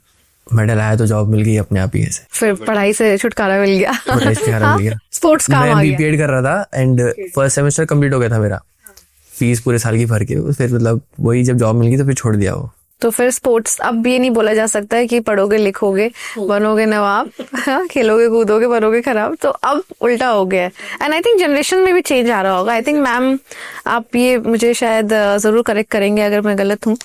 मेडल आया तो जॉब मिल गई अपने आप ही ऐसे। फिर पढ़ाई से छुटकारा मिल गया। स्पोर्ट्स काम आ गया। मैं बीपीएड कर रहा था एंड फर्स्ट सेमेस्टर कंप्लीट हो गया था मेरा, फीस पूरे साल की भर के। फिर मतलब वही जब जॉब मिल गई तो फिर छोड़ दिया वो। तो फिर स्पोर्ट्स, अब ये नहीं बोला जा सकता है कि पढ़ोगे लिखोगे बनोगे नवाब, खेलोगे कूदोगे बनोगे खराब, तो अब उल्टा हो गया है। एंड आई थिंक जनरेशन में भी चेंज आ रहा होगा। आई थिंक मैम आप ये मुझे शायद जरूर करेक्ट करेंगे अगर मैं गलत हूँ,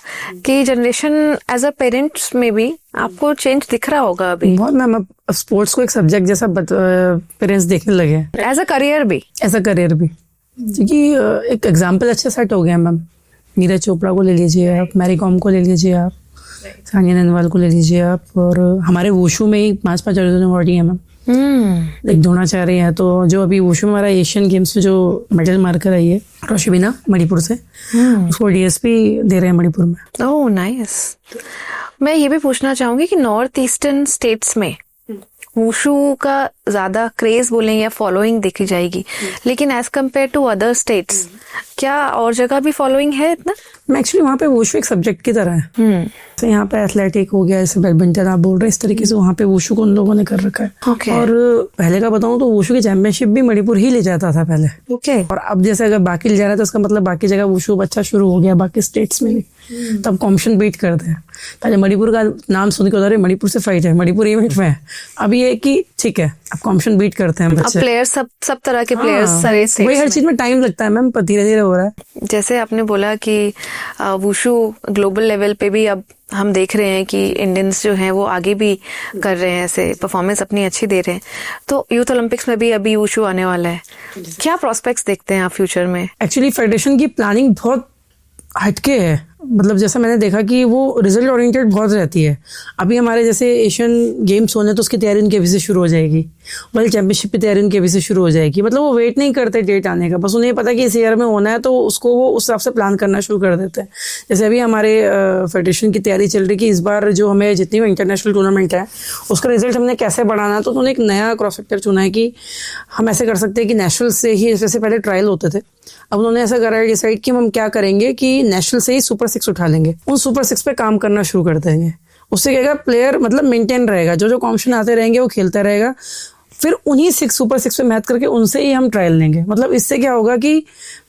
कि जनरेशन एज अ पेरेंट्स में भी आपको चेंज दिख रहा होगा अभी। बहुत मैम, अब स्पोर्ट्स को एक सब्जेक्ट जैसा पेरेंट्स देखने लगे, एज अ करियर भी। क्योंकि एक एग्जाम्पल अच्छा सेट हो गया मैम। नीरज चोपड़ा को ले लीजिए आप, मैरी कॉम को ले लीजिए आप, सानिया नेहवाल को ले लीजिए आप, और हमारे वुशु में ही 5-5 अर्जुन अवार्ड है मैम। एक द्रोणाचार्य है, तो जो अभी वुशु में हमारा एशियन गेम्स में जो मेडल मार कर आई है रोशबिना मणिपुर से, उसको डीएसपी दे रहे हैं मणिपुर में। Oh nice. मैं ये भी पूछना चाहूंगी कि नॉर्थ ईस्टर्न स्टेट्स में वुशु का ज्यादा क्रेज बोलेंगे या फॉलोइंग देखी जाएगी, लेकिन as compared to other states क्या और जगह भी फॉलोइंग है इतना? एक्चुअली वहाँ पे वुशु एक सब्जेक्ट की तरह है। तो यहाँ पे एथलेटिक हो गया, जैसे बैडमिंटन आप बोल रहे हैं, इस तरीके से वहाँ पे वुशु को उन लोगों ने कर रखा है। और पहले का बताऊं तो वुशु की चैंपियनशिप भी मणिपुर ही ले जाता था पहले। और अब जैसे अगर बाकी ले जा रहा है तो उसका मतलब बाकी जगह वुशु अच्छा शुरू हो गया, बाकी स्टेट्स में भी। तब कॉम्पिटिशन बीट करते हैं। पहले मणिपुर का नाम सुन के उधर मणिपुर से फाइट है, मणिपुर इवेंट में है। अब ये कि ठीक है, अब कॉम्पिटिशन बीट करते हैं बच्चे। अब प्लेयर्स सब तरह के प्लेयर्स, वही हर चीज में टाइम लगता है मैम, पर धीरे धीरे हो रहा है। जैसे आपने बोला कि वुशु ग्लोबल लेवल पे भी अब हम देख रहे हैं कि इंडियंस जो हैं वो आगे भी कर रहे हैं, ऐसे परफॉर्मेंस अपनी अच्छी दे रहे हैं। तो यूथ ओलंपिक्स में भी अभी वुशु आने वाला है, क्या प्रोस्पेक्ट्स देखते हैं आप फ्यूचर में? एक्चुअली फेडरेशन की प्लानिंग बहुत हटके है। मतलब जैसा मैंने देखा कि वो रिजल्ट ओरिएंटेड बहुत रहती है। अभी हमारे जैसे एशियन गेम्स होने तो उसकी तैयारी उनके अभी से शुरू हो जाएगी, वर्ल्ड चैंपियनशिप की तैयारी उनके अभी से शुरू हो जाएगी। मतलब वो वेट नहीं करते डेट आने का, बस उन्हें पता कि इस ईयर में होना है तो उसको वो उस हिसाब से प्लान करना शुरू कर देते हैं। जैसे अभी हमारे फेडरेशन की तैयारी चल रही कि इस बार जो हमें जितनी भी इंटरनेशनल टूर्नामेंट है उसका रिजल्ट हमने कैसे बढ़ाना है, तो उन्होंने एक नया क्रॉस सेक्टर चुना है कि हम ऐसे कर सकते हैं कि नेशनल से ही, जैसे पहले ट्रायल होते थे, अब उन्होंने ऐसा करा है डिसाइड कि हम क्या करेंगे कि नेशनल से ही सुपर 6 उठा लेंगे, उन सुपर 6 पे काम करना शुरू कर देंगे। उससे क्या प्लेयर मतलब मेंटेन रहेगा, जो जो कॉम्पिटिशन आते रहेंगे वो खेलता रहेगा, फिर उन्हीं सुपर 6 पे मैच करके उनसे ही हम ट्रायल लेंगे। मतलब इससे क्या होगा कि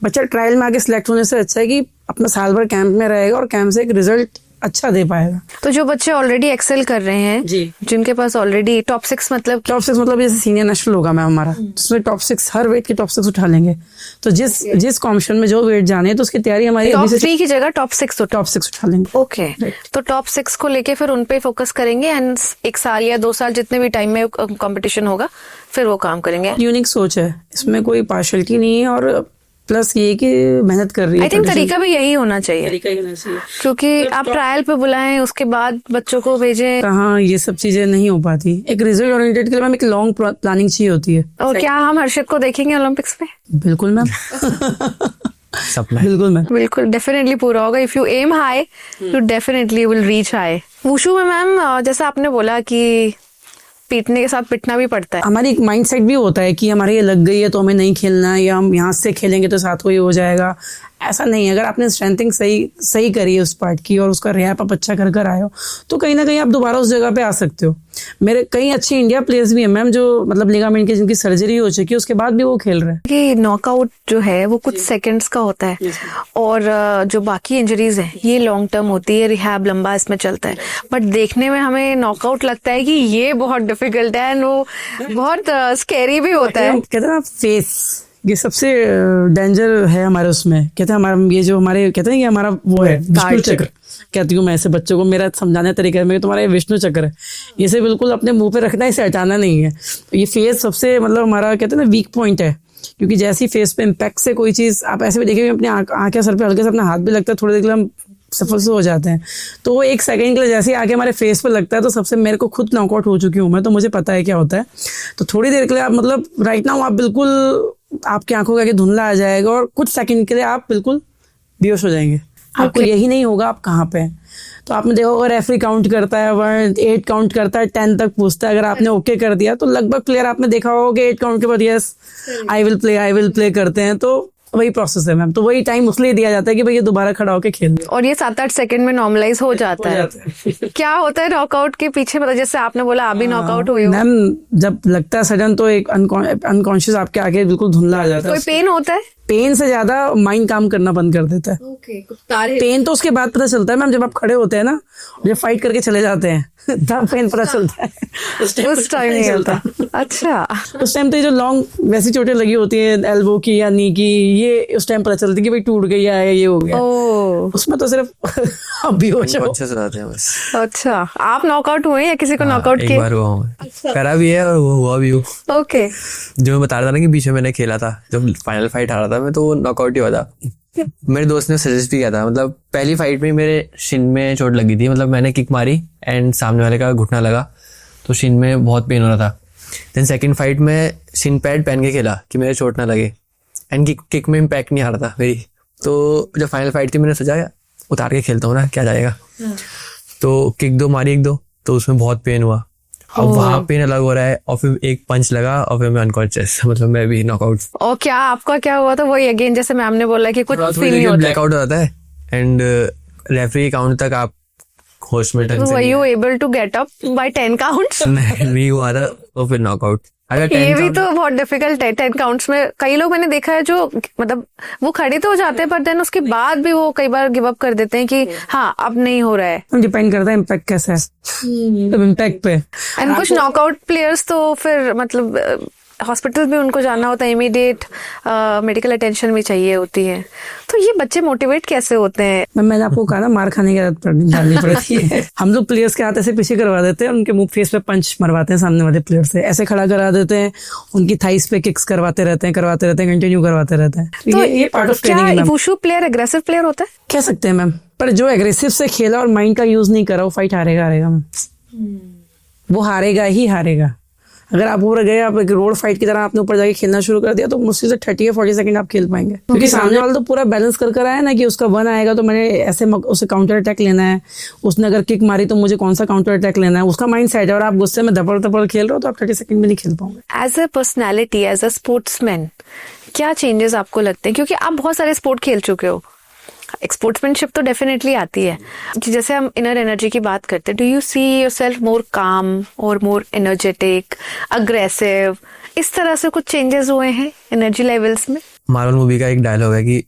बच्चा ट्रायल में आगे सिलेक्ट होने से अच्छा है कि अपना साल भर कैंप में रहेगा और कैंप से एक रिजल्ट अच्छा दे पाएगा। तो जो बच्चे ऑलरेडी एक्सेल कर रहे हैं जी, जिनके पास ऑलरेडी टॉप 6 मतलब जैसे सीनियर नेशनल होगा मैम हमारा, उसमें टॉप 6 हर वेट के टॉप 6 उठा लेंगे। तो जिस कॉम्पिटिशन में जो वेट जाने तो उसकी तैयारी हमारी टॉप 3 की जगह टॉप 6 उठा लेंगे। ओके, तो टॉप 6 को लेके फिर उन पे फोकस करेंगे एंड 1 साल या 2 साल जितने भी टाइम में कंपटीशन होगा फिर वो काम करेंगे। यूनिक सोच है, इसमें कोई पार्शलिटी नहीं है और प्लस ये कि मेहनत कर रही है। आई थिंक तरीका भी यही होना चाहिए, तरीका ही होना चाहिए, क्योंकि आप ट्रायल पे बुलाएं उसके बाद बच्चों को भेजें। कहाँ ये सब चीजें नहीं हो पाती। एक रिजल्ट ओरिएंटेड के लिए मैम एक लॉन्ग प्लानिंग चाहिए होती है। और क्या हम हर्षित को देखेंगे ओलंपिक्स में? बिल्कुल मैम सपना बिल्कुल मैम, बिल्कुल डेफिनेटली पूरा होगा। If you aim high you definitely will reach high. Wushu में मैम जैसा आपने बोला कि पीटने के साथ पिटना भी पड़ता है। हमारी एक माइंड सेट भी होता है कि हमारे ये लग गई है तो हमें नहीं खेलना है, या हम यहाँ से खेलेंगे तो साथ को ही हो जाएगा। ऐसा नहीं है। अगर आपने स्ट्रेंथिंग सही करी है उस पार्ट की और उसका रैप आप अच्छा कर आए हो तो कहीं ना कहीं आप दोबारा उस जगह पे आ सकते हो। मेरे कई अच्छे इंडिया प्लेयर्स भी हैं मैम जो मतलब लिगामेंट की जिनकी सर्जरी हो चुकी है उसके बाद भी वो खेल रहे हैं। कि नॉकआउट जो है वो कुछ सेकंड्स का होता है और जो बाकी इंजरीज हैं ये लॉन्ग टर्म होती है, रिहैब लंबा इसमें चलता है। बट देखने में हमें नॉकआउट लगता है कि ये बहुत डिफिकल्ट है एंड वो बहुत स्कैरी भी होता है। कहते हैं ना फेस, ये सबसे डेंजर है हमारे उसमें। कहते हैं हमारा ये जो हमारे कहते हैं कि हमारा वो है विष्णु चक्र, कहती हूँ मैं ऐसे बच्चों को, मेरा समझाने तरीके में तुम्हारा ये विष्णु चक्र है, इसे बिल्कुल अपने मुंह पे रखना है, इसे हटाना नहीं है। तो ये फेस सबसे मतलब हमारा कहते हैं ना वीक पॉइंट है, क्योंकि जैसे ही फेस पे इम्पैक्ट से कोई चीज आप ऐसे भी देखेंगे अपने आंखें सर पे हल्के से अपना हाथ भी लगता है, थोड़ी देर के लिए हम सफल से हो जाते हैं। तो वो 1 सेकंड के लिए जैसे ही आगे हमारे फेस पे लगता है तो सबसे मेरे को खुद नॉकआउट हो चुकी हूँ मैं, तो मुझे पता है क्या होता है। तो थोड़ी देर के लिए आप मतलब राइट नाउ आप बिल्कुल आपकी आंखों के आगे धुंधला आ जाएगा और कुछ सेकंड के लिए आप बिल्कुल बेहोश हो जाएंगे। आपको यही नहीं होगा आप कहाँ पे हैं। तो आपने देखा होगा रेफरी काउंट करता है 1 8 काउंट करता है 10 तक पूछता है। अगर आपने ओके कर दिया तो लगभग प्लेयर आपने देखा होगा कि 8 काउंट के बाद यस आई विल प्ले करते हैं। तो वही प्रोसेस है मैम, तो वही टाइम उसलिए दिया जाता है कि भाई ये दोबारा खड़ा होके खेल ले। और ये 7-8 सेकंड में नॉर्मलाइज हो जाता है। क्या होता है नॉकआउट के पीछे, मतलब जैसे आपने बोला अभी नॉकआउट हुई हो मैम, जब लगता है सडन तो एक अनकॉन्शियस आपके आगे बिल्कुल धुंधला आ जाता है। कोई पेन होता है? पेन से ज्यादा माइंड काम करना बंद कर देता है। पेन तो उसके बाद पता चलता है मैम, जब आप खड़े होते हैं ना, जब फाइट करके चले जाते हैं तब पेन पता चलता है, उस टाइम नहीं चलता। अच्छा, उस टाइम तो जो लॉन्ग वैसी चोटें लगी होती है एल्बो की या नी की, ये उस टाइम पता चलती है कि भाई टूट गई या ये हो गया। उसमें तो सिर्फ अभी हो जाओ। अच्छा, आप नॉकआउट हुए या किसी को नॉकआउट किए? एक बार हुआ हूँ, करा भी है और हुआ भी हूँ। ओके, जो मैं बता रहा था ना कि बीच में मैंने खेला था, जब फाइनल फाइट हारा था मैं, तो नॉकआउट ही हुआ था। मेरे दोस्त ने सजेस्ट भी किया था, मतलब पहली फाइट में मेरे शिन में चोट लगी थी। मतलब मैंने किक मारी एंड सामने वाले का घुटना लगा तो शिन में बहुत पेन हो रहा था। देन सेकंड फाइट में शिन पैड पहन के खेला कि मेरे चोट ना लगे एंड किक में इम्पैक्ट नहीं आ रहा था मेरी। तो जब फाइनल फाइट थी मैंने सोचा उतार के खेलता हूँ ना, क्या जाएगा। तो किक 2 मारी 1-2 तो उसमें बहुत पेन हुआ। अब वहाँ पेन अलग हो रहा है और फिर एक पंच लगा और फिर मैं अनकॉन्शियस, मतलब मैं भी नॉकआउट। और क्या आपका क्या हुआ था? वही अगेन जैसे मैम ने बोला कि कुछ फील नहीं होता, ब्लैकआउट हो जाता है एंड रेफरी काउंट तक आप होश में ढंग से were you able to get up by 10 counts? नहीं हुआ था और फिर नॉकआउट। ये भी तो बहुत डिफिकल्ट है 10 काउंट्स में। कई लोग मैंने देखा है जो मतलब वो खड़े तो हो जाते हैं पर देन उसके बाद भी वो कई बार गिव अप कर देते हैं कि हाँ अब नहीं हो रहा है। डिपेंड करता है इम्पैक्ट कैसा है, इम्पैक्ट पे। एंड कुछ नॉकआउट प्लेयर्स तो फिर मतलब हॉस्पिटल में उनको जाना होता है, इमीडिएट मेडिकल अटेंशन भी चाहिए होती है। तो ये बच्चे मोटिवेट कैसे होते हैं? मैंने आपको कहा ना, मार खाने की आदत डालनी पड़ती है। हम लोग प्लेयर्स के हाथ ऐसे पीछे करवा देते हैं, उनके मुंह फेस पे पंच मरवाते हैं सामने वाले प्लेयर से, ऐसे खड़ा करा देते हैं, उनकी थाइस पे किक्स करवाते रहते हैं, कंटिन्यू करवाते रहते हैं। तो ये पार्ट ऑफ ट्रेनिंग है। वुशु प्लेयर एग्रेसिव प्लेयर होता है कह सकते हैं मैम, पर जो एग्रेसिव से खेला और माइंड का यूज नहीं करा वो फाइट हारेगा मैम। वो हारेगा ही हारेगा। अगर आप ऊपर गए, आप एक रोड फाइट की तरह आपने ऊपर जाके खेलना शुरू कर दिया तो मुश्किल से 30 या 40 सेकंड आप खेल पाएंगे, क्योंकि सामने वाला तो पूरा बैलेंस कर आया ना कि उसका 1 आएगा तो मैंने ऐसे उसे काउंटर अटैक लेना है, उसने अगर किक मारी तो मुझे कौन सा काउंटर अटैक लेना है, उसका माइंड सेट है। और आप गुस्से में दपड़ खेल रहे हो तो आप 30 सेकंड में नहीं खेल पाओगे। As a personality, as a sportsman क्या चेंजेस आपको लगते हैं? क्योंकि आप बहुत सारे स्पोर्ट खेल चुके हो, स्पोर्ट्समैनशिप तो डेफिनेटली आती है कि जैसे हम इनर एनर्जी की बात करते हैं, डू यू सी योरसेल्फ मोर काम और मोर एनर्जेटिक, अग्रेसिव, इस तरह से कुछ चेंजेस हुए हैं एनर्जी लेवल्स में? मार्वल मूवी का एक डायलॉग है कि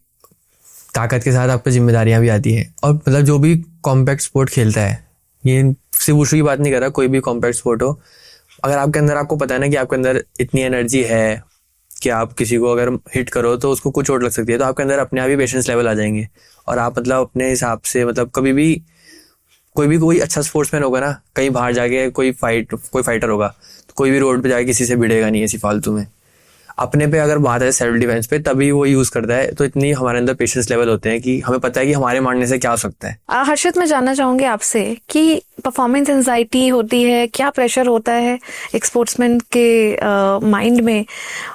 ताकत के साथ आप पे जिम्मेदारियां भी आती हैं, और मतलब जो भी कॉम्पैक्ट स्पोर्ट खेलता है, ये सिर्फ वुशु की बात नहीं कर रहा, कोई भी कॉम्पैक्ट स्पोर्ट हो, अगर आपके अंदर, आपको पता है ना कि आपके अंदर इतनी एनर्जी है कि आप किसी को अगर हिट करो तो उसको कुछ चोट लग सकती है, तो आपके अंदर अपने आप ही पेशेंस लेवल आ जाएंगे, और आप मतलब अपने हिसाब से, मतलब कभी भी कोई अच्छा स्पोर्ट्समैन होगा ना, कहीं बाहर जाके कोई फाइटर होगा तो कोई भी रोड पे जाके किसी से भिड़ेगा नहीं ऐसी फालतू में। अपने पे अगर बात है सेल्फ डिफेंस पे, तभी वो यूज करता है। तो इतनी हमारे अंदर पेशेंस लेवल होते हैं कि हमें पता है कि हमारे मारने से क्या हो सकता है। हर्षित, मैं जानना चाहूंगी आपसे कि परफॉर्मेंस एंजाइटी होती है, क्या प्रेशर होता है एक स्पोर्ट्समैन के माइंड में,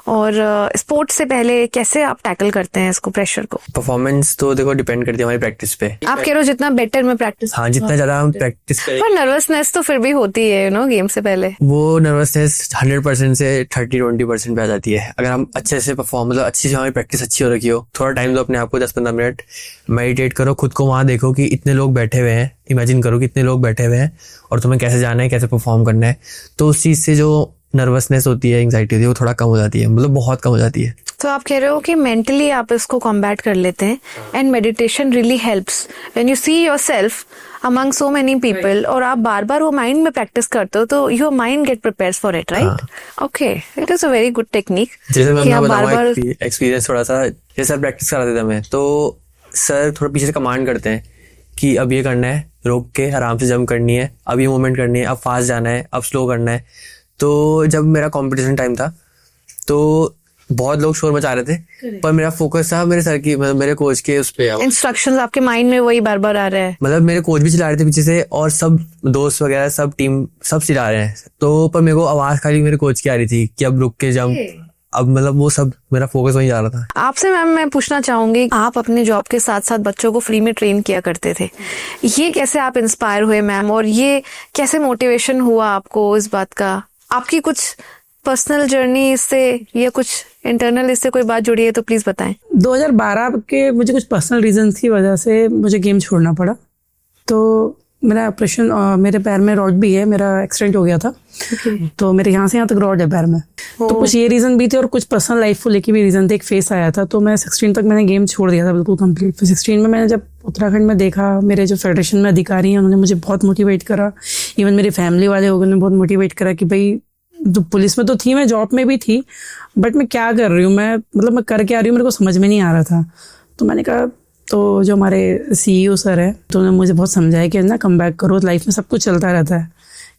और स्पोर्ट्स से पहले कैसे आप टैकल करते हैं इसको, प्रेशर को? परफॉर्मेंस तो देखो डिपेंड करती है हमारी प्रैक्टिस पे। आप कह रहे हो जितना बेटर में प्रैक्टिस, हाँ, जितना ज्यादा हम प्रैक्टिस करें। पर नर्वसनेस तो फिर भी होती है गेम से पहले। वो नर्वसनेस 100% से 30-20% पे आ जाती है। अगर हम अच्छे से परफॉर्म, मतलब अच्छी से हमारी प्रैक्टिस अच्छी हो रखी हो, थोड़ा टाइम दो अपने आप को, 10-15 मिनट मेडिटेट करो, खुद को वहां देखो कि इतने लोग बैठे हुए हैं, इमेजिन करो कि इतने लोग बैठे हुए हैं और तुम्हें कैसे जाना है, कैसे परफॉर्म करना है, तो उस चीज से जो नर्वसनेस होती है, एंग्जाइटी होती है, वो थोड़ा कम हो जाती है, मतलब बहुत कम हो जाती है। तो आप कह रहे हो कि मेंटली आप इसको कॉम्बैट कर लेते हैं, and meditation really helps when you see yourself among so many people, और आप बार बार वो माइंड में प्रैक्टिस करते हो तो your mind get prepares for it, right? Okay, it is a very good technique. जैसे मैं बताऊंगा एक्सपीरियंस थोड़ा सा, जैसे सर प्रैक्टिस कराते थे हमें, तो सर थोड़ा पीछे से कमांड करते हैं कि अब ये करना है, रोक के आराम से जंप करनी है, अब ये मूवमेंट करनी है, अब फास्ट जाना है, अब स्लो करना है। तो जब मेरा कंपटीशन टाइम था तो बहुत लोग शोर मचा रहे थे, पर मेरा फोकस था मेरे सर की, मतलब मेरे कोच के उस पे। इंस्ट्रक्शंस आपके माइंड में वही बार बार आ रहा है, मतलब मेरे कोच भी चिल्ला रहे थे पीछे से, और सब दोस्त वगैरह, सब टीम, सब चिल्ला रहे हैं, तो पर मेरे को आवाज खाली मेरे कोच की आ रही थी कि अब रुक के जंप, अब मतलब वो सब मेरा फोकस वहीं जा रहा था। आपसे मैम मैं पूछना चाहूंगी, आप अपने जॉब के साथ साथ बच्चों को फ्री में ट्रेन किया करते थे, ये कैसे आप इंस्पायर हुए मैम, और ये कैसे मोटिवेशन हुआ आपको इस बात का? आपकी कुछ पर्सनल जर्नी इससे या कुछ इंटरनल इससे कोई बात जुड़ी है तो प्लीज बताएं। 2012 के मुझे कुछ पर्सनल रीजंस की वजह से मुझे गेम छोड़ना पड़ा। तो मेरा ऑपरेशन, मेरे पैर में रॉड भी है, मेरा एक्सीडेंट हो गया था। तो मेरे यहाँ से यहाँ तक रॉड है पैर में। तो कुछ ये रीजन भी थे और कुछ पर्सनल लाइफ को लेके भी रीजन थे। एक फेस आया था, तो मैं 16 तक मैंने गेम छोड़ दिया था बिल्कुल कंप्लीट। फिर 16 में मैंने जब उत्तराखंड में देखा, मेरे जो फेडरेशन में अधिकारी हैं उन्होंने मुझे बहुत मोटिवेट करा, इवन मेरी फैमिली वाले लोगों ने बहुत मोटिवेट करा कि भाई जो पुलिस में तो थी, मैं जॉब में भी थी, बट मैं क्या कर रही हूँ, मैं कर क्या रही हूँ, मेरे को समझ में नहीं आ रहा था। तो मैंने कहा, तो जो हमारे CEO सर है, तो उन्होंने मुझे बहुत समझाया कि ना कम बैक करो, लाइफ में सब कुछ चलता रहता है,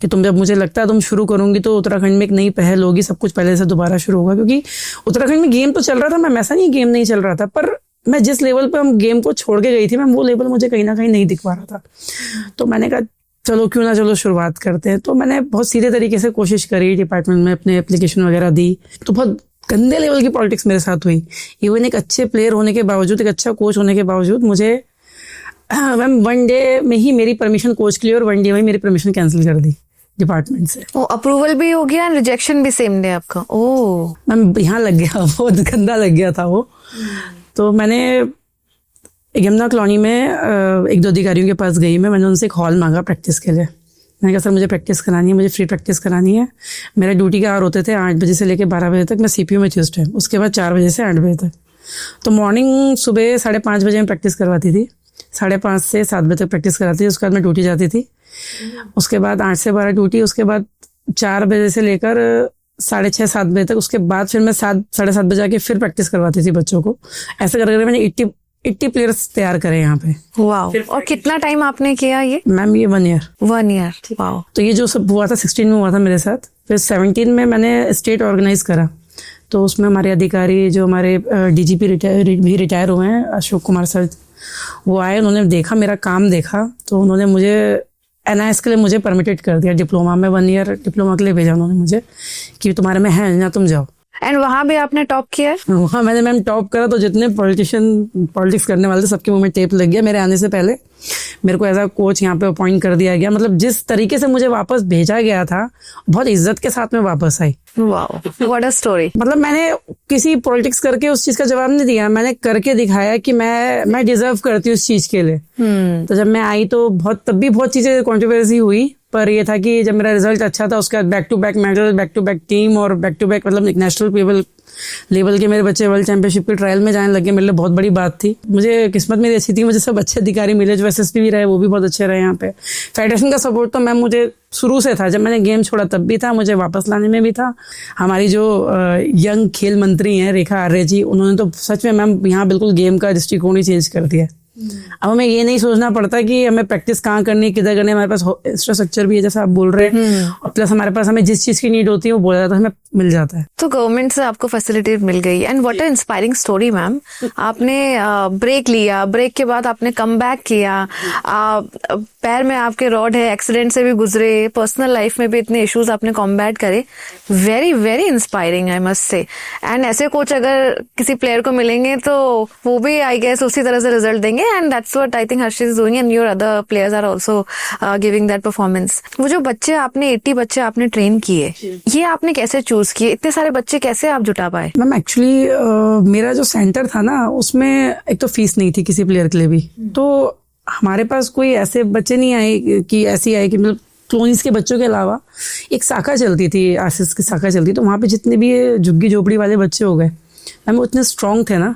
कि तुम जब, मुझे लगता है तुम शुरू करूंगी तो उत्तराखंड में एक नई पहल होगी, सब कुछ पहले से दोबारा शुरू होगा। क्योंकि उत्तराखंड में गेम तो चल रहा था, मैम ऐसा नहीं गेम नहीं चल रहा था, पर मैं जिस लेवल पर हम गेम को छोड़ के गई थी मैम, वो लेवल मुझे कहीं ना कहीं नहीं दिख पा रहा था। तो मैंने कहा चलो क्यों ना, चलो शुरुआत करते हैं। तो मैंने बहुत सीधे तरीके से कोशिश करी, डिपार्टमेंट में अपने एप्लीकेशन वगैरह दी। तो बहुत गंदे लेवल की पॉलिटिक्स मेरे साथ हुई। इवन एक अच्छे प्लेयर होने के बावजूद, एक अच्छा कोच होने के बावजूद, मुझे मैम 1 डे में ही मेरी परमिशन कोच के लिए, और 1 डे में ही मेरी परमिशन कैंसिल कर दी डिपार्टमेंट से। अप्रूवल भी हो गया, रिजेक्शन भी सेम डे आपका? ओह मैम यहाँ लग गया, बहुत गंदा लग गया था वो। तो मैंने यमुना कॉलोनी में 1-2 अधिकारियों के पास गई, मैंने उनसे एक हॉल मांगा प्रैक्टिस के लिए। मैंने कहा सर मुझे प्रैक्टिस करानी है, मुझे फ्री प्रैक्टिस करानी है। मेरे ड्यूटी के आवर होते थे 8 बजे से लेकर 12 बजे तक, मैं CPU में थी उस टाइम। उसके बाद 4 बजे से 8 बजे तक। तो मॉर्निंग सुबह 5:30 बजे मैं प्रैक्टिस करवाती थी, 5:30 से 7 बजे तक प्रैक्टिस कराती थी। उसके बाद मैं ड्यूटी जाती थी, उसके बाद 8 से 12 ड्यूटी, उसके बाद 4 बजे से लेकर 6:30-7 बजे तक। उसके बाद फिर मैं 7-7:30 बजे आके फिर प्रैक्टिस करवाती थी बच्चों को। ऐसा करके मैंने 80 प्लेयर्स तैयार करे यहाँ पे। वाओ। और कितना टाइम आपने किया ये? मैम ये 1 ईयर। 1 year, wow. तो ये जो सब हुआ था 16 में हुआ था मेरे साथ। फिर 17 में मैंने स्टेट ऑर्गेनाइज करा, तो उसमें हमारे अधिकारी, जो हमारे DGP भी रिटायर हुए हैं, अशोक कुमार सर, वो आए, उन्होंने देखा मेरा काम देखा, तो उन्होंने मुझे NIS के लिए मुझे परमिटेड कर दिया डिप्लोमा में। 1 ईयर डिप्लोमा के लिए भेजा उन्होंने मुझे कि तुम्हारे में है ना, तुम जाओ। एंड वहां भी आपने टॉप किया है? वहाँ मैंने मैम टॉप करा तो जितने पॉलिटिक्स करने वाले थे सबके मुंह में टेप लग गया। मेरे आने से पहले मेरे को एज अ कोच यहाँ पे अपॉइंट कर दिया गया। मतलब जिस तरीके से मुझे वापस भेजा गया था, बहुत इज्जत के साथ में वापस आई। Wow, what a story. मतलब मैंने किसी पॉलिटिक्स करके उस चीज का जवाब नहीं दिया, मैंने करके दिखाया कि मैं डिजर्व करती हूँ उस चीज के लिए। तो जब मैं आई तो तब भी बहुत चीजें कंट्रोवर्सी हुई, पर ये था कि जब मेरा रिजल्ट अच्छा था उसके बाद back to back medal, back to back team और बैक टू बैक मतलब नेशनल लेवल के मेरे बच्चे वर्ल्ड चैंपियनशिप के ट्रायल में जाने लगे, मेरे लिए बहुत बड़ी बात थी। मुझे किस्मत मेरी अच्छी थी, मुझे सब अच्छे अधिकारी मिले, जो एसएसपी भी रहे वो भी बहुत अच्छे रहे। यहाँ पे फेडरेशन का सपोर्ट तो मैम मुझे शुरू से था, जब मैंने गेम छोड़ा तब भी था, मुझे वापस लाने में भी था। हमारी जो यंग खेल मंत्री हैं रेखा आर्य जी, उन्होंने तो सच में मैम यहाँ बिल्कुल गेम का दृष्टिकोण ही चेंज कर दिया। अब हमें ये नहीं सोचना पड़ता कि हमें प्रैक्टिस कहाँ करनी है, किधर करनी है, हमारे पास इंफ्रास्ट्रक्चर भी है जैसा आप बोल रहे हैं, और प्लस हमारे पास हमें जिस चीज की नीड होती है वो बोला जाता है, हमें मिल जाता है। तो गवर्नमेंट से आपको फैसिलिटी मिल गई and what a inspiring story ma'am. आपने ब्रेक लिया, ब्रेक के बाद आपने कम बैक किया, पैर में आपके रॉड है, एक्सीडेंट से भी गुजरे, पर्सनल लाइफ में भी इतने इश्यूज आपने कॉम्बैट करे। Very very inspiring I must say. And ऐसे कोच अगर किसी प्लेयर को मिलेंगे तो वो भी आई गेस उसी तरह से रिजल्ट देंगे, and that's what I think Harshit is doing and your other players are also giving that performance. वो जो बच्चे आपने 80 बच्चे आपने ट्रेन किए, ये आपने कैसे चूज किए? इतने सारे बच्चे कैसे आप जुटा पाए? मैम एक्चुअली मेरा जो सेंटर था ना, उसमें एक तो फीस नहीं थी किसी प्लेयर के लिए भी, तो हमारे पास कोई ऐसे बच्चे नहीं आए कि ऐसी आए कि मतलब क्लोनिस के बच्चों के अलावा एक शाखा चलती थी, आशीष की शाखा चलती, तो वहाँ पे जितने भी झुग्गी झोपड़ी वाले बच्चे हो गए मैम, वो इतने स्ट्रांग थे ना,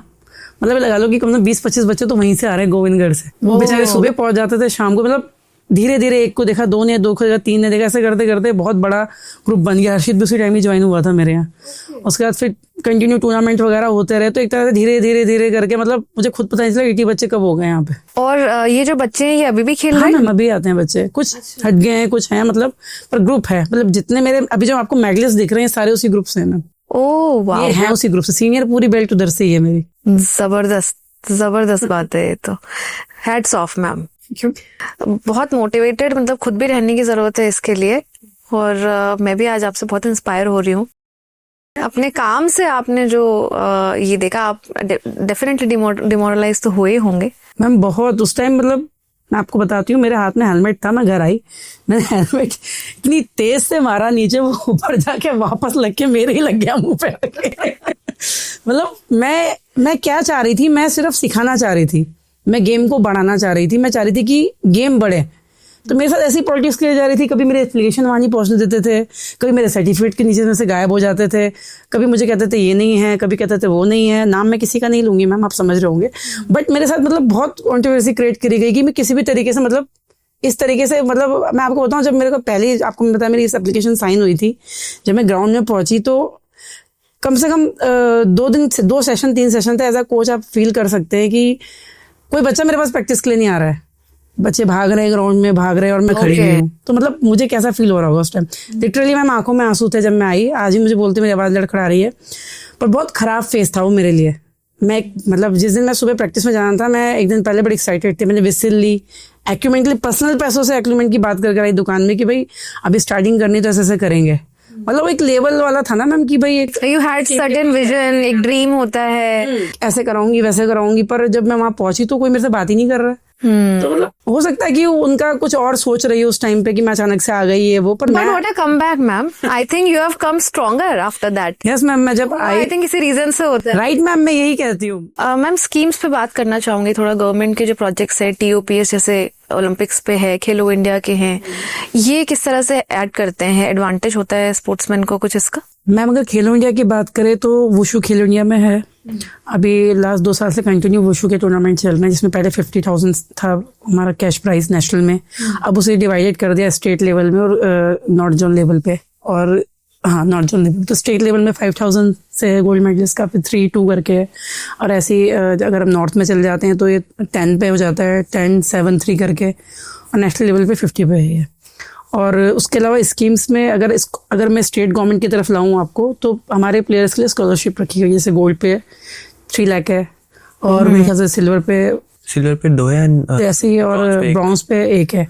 मतलब लगा लो कि कम से कम 20-25 बच्चे तो वहीं से आ रहे हैं गोविंदगढ़ से। वो बेचारे सुबह पहुंच जाते थे, शाम को मतलब धीरे धीरे एक को देखा, दो ने, दो को देखा, तीन ने देखा, ऐसे करते करते बहुत बड़ा ग्रुप बन गया। हर्षित भी उसी टाइम ही ज्वाइन हुआ था मेरे यहाँ। उसके बाद फिर कंटिन्यू टूर्नामेंट वगैरह होते रहे, तो एक तरह से धीरे धीरे धीरे करके मतलब मुझे खुद पता नहीं चला 80 बच्चे कब हो गए यहाँ पे। और ये जो बच्चे हैं ये अभी भी खेल रहे हैं? हाँ, अभी आते हैं बच्चे, कुछ हट गए हैं, कुछ हैं, मतलब पर ग्रुप है। मतलब जितने मेरे अभी जो आपको मेडलिस्ट दिख रहे हैं सारे उसी ग्रुप से हैं। ओह वाह, ये है उसी ग्रुप से, सीनियर पूरी बेल्ट उधर से ही है मेरी। जबरदस्त बात है ये तो। हैट्स ऑफ मैम, बहुत मोटिवेटेड, मतलब खुद भी रहने की जरूरत है इसके लिए। और मैं भी आज आपसे बहुत इंस्पायर हो रही हूँ। अपने काम से आपने जो ये देखा, आप डेफिनेटली डिमोरलाइज तो हुए होंगे मैम बहुत। उस टाइम मतलब मैं आपको बताती हूँ, मेरे हाथ में हेलमेट था, मैं घर आई, मैंने हेलमेट इतनी तेज से मारा नीचे, वो ऊपर जाके वापस लग के मेरे ही लग गया मुंह पे मतलब मैं क्या चाह रही थी, मैं सिर्फ सिखाना चाह रही थी, मैं गेम को बढ़ाना चाह रही थी, मैं चाह रही थी कि गेम बढ़े। तो मेरे साथ ऐसी पॉलिटिक्स की जा रही थी, कभी मेरे एप्लीकेशन वहाँ नहीं पहुँचने देते थे, कभी मेरे सर्टिफिकेट के नीचे में से गायब हो जाते थे, कभी मुझे कहते थे ये नहीं है, कभी कहते थे वो नहीं है। नाम मैं किसी का नहीं लूंगी मैम, आप समझ रहे होंगे, बट मेरे साथ मतलब बहुत कॉन्ट्रोवर्सी क्रिएट करी गई कि मैं किसी भी तरीके से मतलब इस तरीके से, मतलब मैं आपको बताऊँ, जब मेरे को पहले आपको बताया मेरी इस एप्लीकेशन साइन हुई थी, जब मैं ग्राउंड में पहुंची तो कम से कम 2 सेशन 3 सेशन थे। एज अ कोच आप फील कर सकते हैं कि कोई बच्चा मेरे पास प्रैक्टिस के लिए नहीं आ रहा है, बच्चे भाग रहे हैं ग्राउंड में, भाग रहे हैं और मैं खड़ी हुई हूँ। तो मतलब मुझे कैसा फील हो रहा होगा उस टाइम। लिटरली मैम आंखों में आंसू थे जब मैं आई। आज ही मुझे बोलते मेरी आवाज लड़खड़ा रही है, पर बहुत खराब फेस था वो मेरे लिए। मैं मतलब जिस दिन मैं सुबह प्रैक्टिस में जाना था, मैं एक दिन पहले बड़ी एक्साइटेड थी, मैंने विसिल ली, एक्यूमेंट ली, पर्सनल पैसों से एक्यूमेंट की बात करके आई दुकान में कि भाई अभी स्टार्टिंग करनी तो ऐसे करेंगे। मतलब एक लेवल वाला था ना मैम कि भाई एक यू हैड सर्टेन विजन, एक ड्रीम होता है, ऐसे कराऊंगी वैसे कराऊंगी। पर जब मैं वहां पहुंची तो कोई मेरे से बात ही नहीं कर रहा है। तो मतलब हो सकता है कि उनका कुछ और सोच रही है उस टाइम पे कि मैं अचानक से आ गई है वो, पर what a comeback ma'am. I think you have come stronger after that. Yes ma'am, मैं जब आई थिंक इसी रीजन से होता है। राइट मैम, मैं यही कहती हूँ। मैम स्कीम्स पे बात करना चाहूंगी थोड़ा। गवर्नमेंट के जो प्रोजेक्ट्स है, TOPS जैसे ओलंपिक्स पे है, खेलो इंडिया के हैं, ये किस तरह से ऐड करते हैं? एडवांटेज होता है स्पोर्ट्समैन को कुछ इसका? मैम अगर खेलो इंडिया की बात करें तो वुशु खेलो इंडिया में है। अभी लास्ट 2 साल से कंटिन्यू वुशु के टूर्नामेंट चल रहे हैं, जिसमें पहले 50,000 था हमारा कैश प्राइज नेशनल में, अब उसे डिवाइडेड कर दिया स्टेट लेवल में और नॉर्थ जोन लेवल पे। और हाँ, नॉर्थ जोन लेवल तो स्टेट लेवल में 5,000 से गोल्ड मेडलिस्ट का, फिर 3-2 करके। और ऐसे ही अगर हम नॉर्थ में चले जाते हैं तो ये 10 पे हो जाता है, 10-7-3 करके। और नेशनल लेवल पे 50 पे है। और उसके अलावा स्कीम्स में अगर मैं स्टेट गवर्नमेंट की तरफ लाऊं आपको, तो हमारे प्लेयर्स के लिए स्कॉलरशिप रखी गई, जैसे गोल्ड पे 3 लाख है और मेरे ख्याल से सिल्वर पे सिल्वर पे 2 है जैसे ही, और ब्रॉन्ज पे 1। ब्रॉन्ज पे 1 है।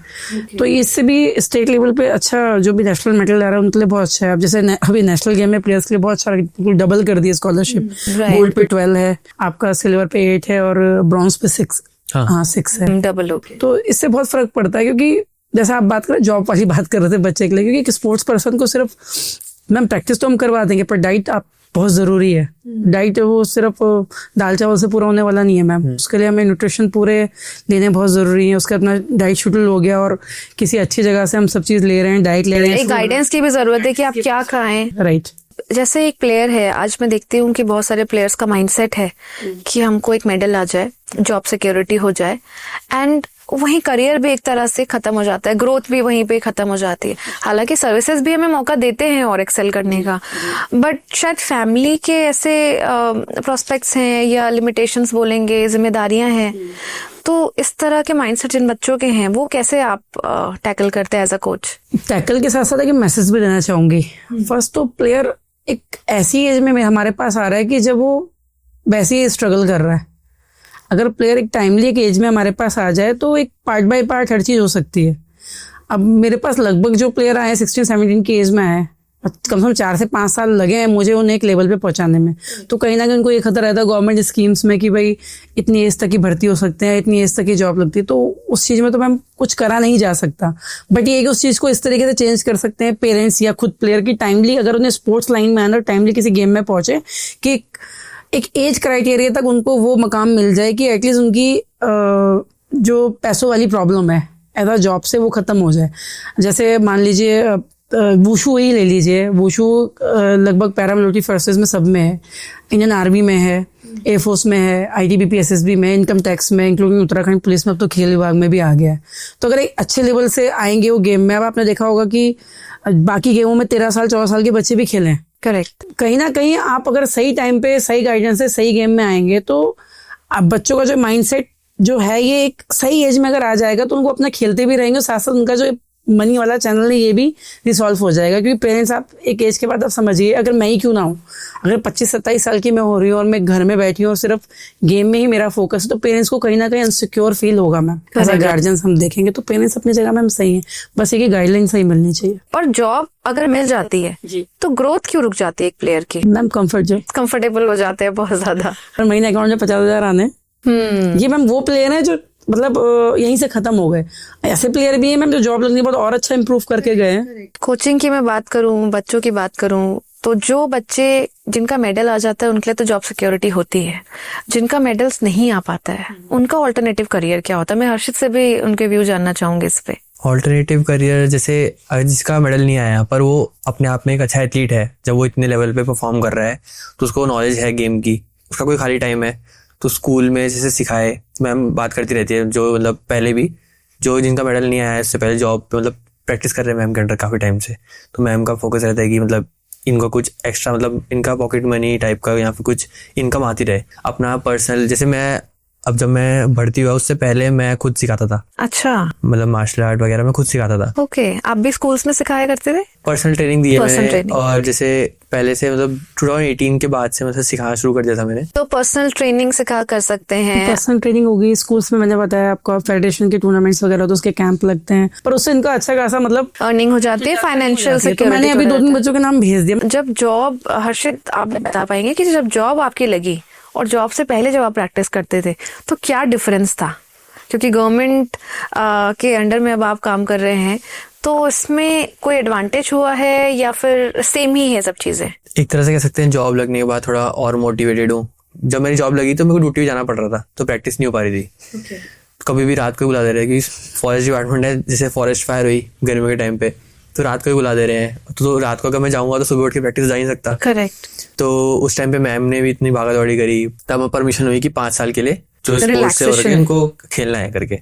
तो इससे भी स्टेट लेवल पे अच्छा, जो भी नेशनल मेडल ला रहा है उनके लिए बहुत अच्छा है। अब जैसे अभी नेशनल गेम में प्लेयर्स के लिए बहुत अच्छा, डबल कर दिया स्कॉलरशिप। Right. गोल्ड पे 12 है आपका, सिल्वर पे 8 है और ब्रॉन्ज पे 6। हाँ 6 है। डबल हो गया। तो इससे बहुत फर्क पड़ता है, क्योंकि जैसे आप बात करें जॉब वाली बात कर रहे थे बच्चे के लिए, क्योंकि स्पोर्ट्स पर्सन को सिर्फ मैम प्रैक्टिस तो हम करवा देंगे, पर डाइट आप बहुत जरूरी है। डाइट वो सिर्फ दाल चावल से पूरा होने वाला नहीं है मैम, उसके लिए हमें न्यूट्रिशन पूरे लेने बहुत जरूरी है। उसका अपना डाइट शेड्यूल हो गया, और किसी अच्छी जगह से हम सब चीज ले रहे हैं, डाइट ले रहे हैं, एक गाइडेंस की भी जरूरत है कि आप क्या खाएं। राइट। जैसे एक प्लेयर है, आज मैं देखती हूँ कि बहुत सारे प्लेयर्स का माइंडसेट है कि हमको एक मेडल आ जाए, जॉब सिक्योरिटी हो जाए, एंड वहीं करियर भी एक तरह से खत्म हो जाता है, ग्रोथ भी वहीं पे खत्म हो जाती है। हालांकि सर्विसेज भी हमें मौका देते हैं और एक्सेल करने का, बट शायद फैमिली के ऐसे प्रोस्पेक्ट्स हैं या लिमिटेशंस बोलेंगे, जिम्मेदारियां हैं। तो इस तरह के माइंडसेट जिन बच्चों के हैं, वो कैसे आप टैकल करते हैं एज अ कोच? टैकल के साथ साथ एक मैसेज भी देना चाहूंगी। फर्स्ट तो प्लेयर एक ऐसी एज में हमारे पास आ रहा है कि जब वो वैसे ही स्ट्रगल कर रहा है। अगर प्लेयर एक टाइमली एक एज में हमारे पास आ जाए तो एक पार्ट बाय पार्ट हर चीज हो सकती है। अब मेरे पास लगभग जो प्लेयर आए 16-17 की एज में आए, कम से कम 4 से 5 साल लगे हैं मुझे उन्हें एक लेवल पे पहुंचाने में। तो कहीं ना कहीं उनको ये खतरा रहता है गवर्नमेंट स्कीम्स में कि भाई इतनी एज तक की भर्ती हो सकते हैं, इतनी एज तक की जॉब लगती है। तो उस चीज में तो मैम कुछ करा नहीं जा सकता, बट ये कि उस चीज को इस तरीके से चेंज कर सकते हैं पेरेंट्स या खुद प्लेयर की, टाइमली अगर उन्हें स्पोर्ट्स लाइन में आना, टाइमली किसी गेम में पहुंचे, कि एक एज क्राइटेरिया तक उनको वो मकाम मिल जाए कि एटलीस्ट उनकी जो पैसों वाली प्रॉब्लम है एज अ जॉब से वो खत्म हो जाए। जैसे मान लीजिए वुशु ही ले लीजिए, वुशु लगभग पैरामिलिट्री फोर्सेस में सब में है, इंडियन आर्मी में है, एयरफोर्स में है, आईटीबीपी एसएसबी में, इनकम टैक्स में, इंक्लूडिंग उत्तराखंड पुलिस में, अब तो खेल विभाग में भी आ गया है। तो अगर एक अच्छे लेवल से आएंगे वो गेम में, अब आपने देखा होगा कि बाकी गेमों में 13 साल 14 साल के बच्चे भी खेलें। करेक्ट। कहीं ना कहीं आप अगर सही टाइम पे सही गाइडेंस से सही गेम में आएंगे तो आप बच्चों का जो माइंडसेट जो है ये एक सही एज में अगर आ जाएगा तो उनको अपना खेलते भी रहेंगे, साथ साथ उनका जो मनी वाला चैनल है ये भी रिसॉल्व हो जाएगा। क्योंकि पेरेंट्स आप एक एज के बाद आप समझिए, अगर मैं ही क्यों ना हूँ, अगर 25-27 साल की मैं हो रही हूँ और मैं घर में बैठी हूँ और सिर्फ गेम में ही मेरा फोकस है, तो पेरेंट्स को कहीं ना कहीं अनसिक्योर फील होगा मैम। एज अ गार्जियंस हम देखेंगे तो पेरेंट्स अपनी जगह मैम सही है, बस एक गाइडलाइन सही मिलनी चाहिए। और जॉब अगर मिल जाती है तो ग्रोथ क्यों रुक जाती है एक प्लेयर की? मैम कंफर्टेबल हो जाते हैं बहुत ज्यादा। हर महीने अकाउंट में 50,000 आने, ये मैम वो प्लेयर है जो मतलब यहीं से खत्म हो गए। ऐसे प्लेयर भी हैं मैम जो जॉब लगने के बाद और अच्छा इंप्रूव करके गए हैं। कोचिंग की मैं बात करूं, बच्चों की बात करूं, तो जो बच्चे जिनका मेडल आ जाता है उनके लिए तो जॉब सिक्योरिटी होती है। जिनका मेडल्स नहीं आ पाता है उनका ऑल्टरनेटिव करियर क्या होता है? मैं हर्षित से भी उनके व्यू जानना चाहूंगी इस पे। ऑल्टरनेटिव करियर, जैसे जिसका मेडल नहीं आया पर वो अपने आप में एक अच्छा एथलीट है, जब वो इतने लेवल पे परफॉर्म कर रहा है तो उसको नॉलेज है गेम की, उसका कोई खाली टाइम है तो स्कूल में जैसे सिखाए, मैम बात करती रहती है, जो मतलब पहले भी जो जिनका मेडल नहीं आया है इससे पहले जॉब पे मतलब प्रैक्टिस कर रहे हैं मैम के अंडर काफ़ी टाइम से, तो मैम का फोकस रहता है कि मतलब इनको कुछ एक्स्ट्रा मतलब इनका पॉकेट मनी टाइप का या फिर कुछ इनकम आती रहे। अपना पर्सनल, जैसे मैं अब जब मैं भर्ती हुआ उससे पहले मैं खुद सिखाता था। अच्छा। मतलब मार्शल आर्ट वगैरह मैं खुद सिखाता था। ओके। आप भी स्कूल्स में सिखाया करते थे? पर्सनल ट्रेनिंग दी है मैंने, ट्रेनिंग। और जैसे पहले से मतलब 2018 के बाद से मतलब सिखाना शुरू कर दिया था मैंने। तो पर्सनल ट्रेनिंग सिखा कर सकते हैं। पर्सनल ट्रेनिंग होगी स्कूल्स में, मैंने बताया आपको, फेडरेशन के टूर्नामेंट्स वगैरह तो उसके कैंप लगते हैं, पर उससे इनका अच्छा खासा मतलब अर्निंग हो जाती है, फाइनेंशियल सिक्योरिटी। मैंने अभी 2-3 बच्चों के नाम भेज दिया। जब जॉब, हर्षित आप बता पाएंगे कि जब जॉब आपकी लगी और जॉब से पहले जब आप प्रैक्टिस करते थे तो क्या डिफरेंस था? क्योंकि गवर्नमेंट के अंडर में अब आप काम कर रहे हैं, तो इसमें कोई एडवांटेज हुआ है या फिर सेम ही है सब चीजें? एक तरह से कह सकते हैं जॉब लगने के बाद थोड़ा और मोटिवेटेड हूँ। जब मेरी जॉब लगी तो मेरे को ड्यूटी जाना पड़ रहा था, तो प्रैक्टिस नहीं हो पा रही थी। कभी भी रात को बुला दे रहे हैं, कि फॉरेस्ट डिपार्टमेंट है, जैसे फॉरेस्ट फायर हुई गर्मी के टाइम पे तो रात को ही बुला दे रहे हैं, तो रात को अगर मैं जाऊंगा तो सुबह उठ के प्रैक्टिस जा नहीं सकता। करेक्ट। तो उस टाइम पे मैम ने भी इतनी भागा दौड़ी करी, तब परमिशन हुई कि 5 साल के लिए जो स्पोर्ट्स से हो रखे उनको खेलना है करके।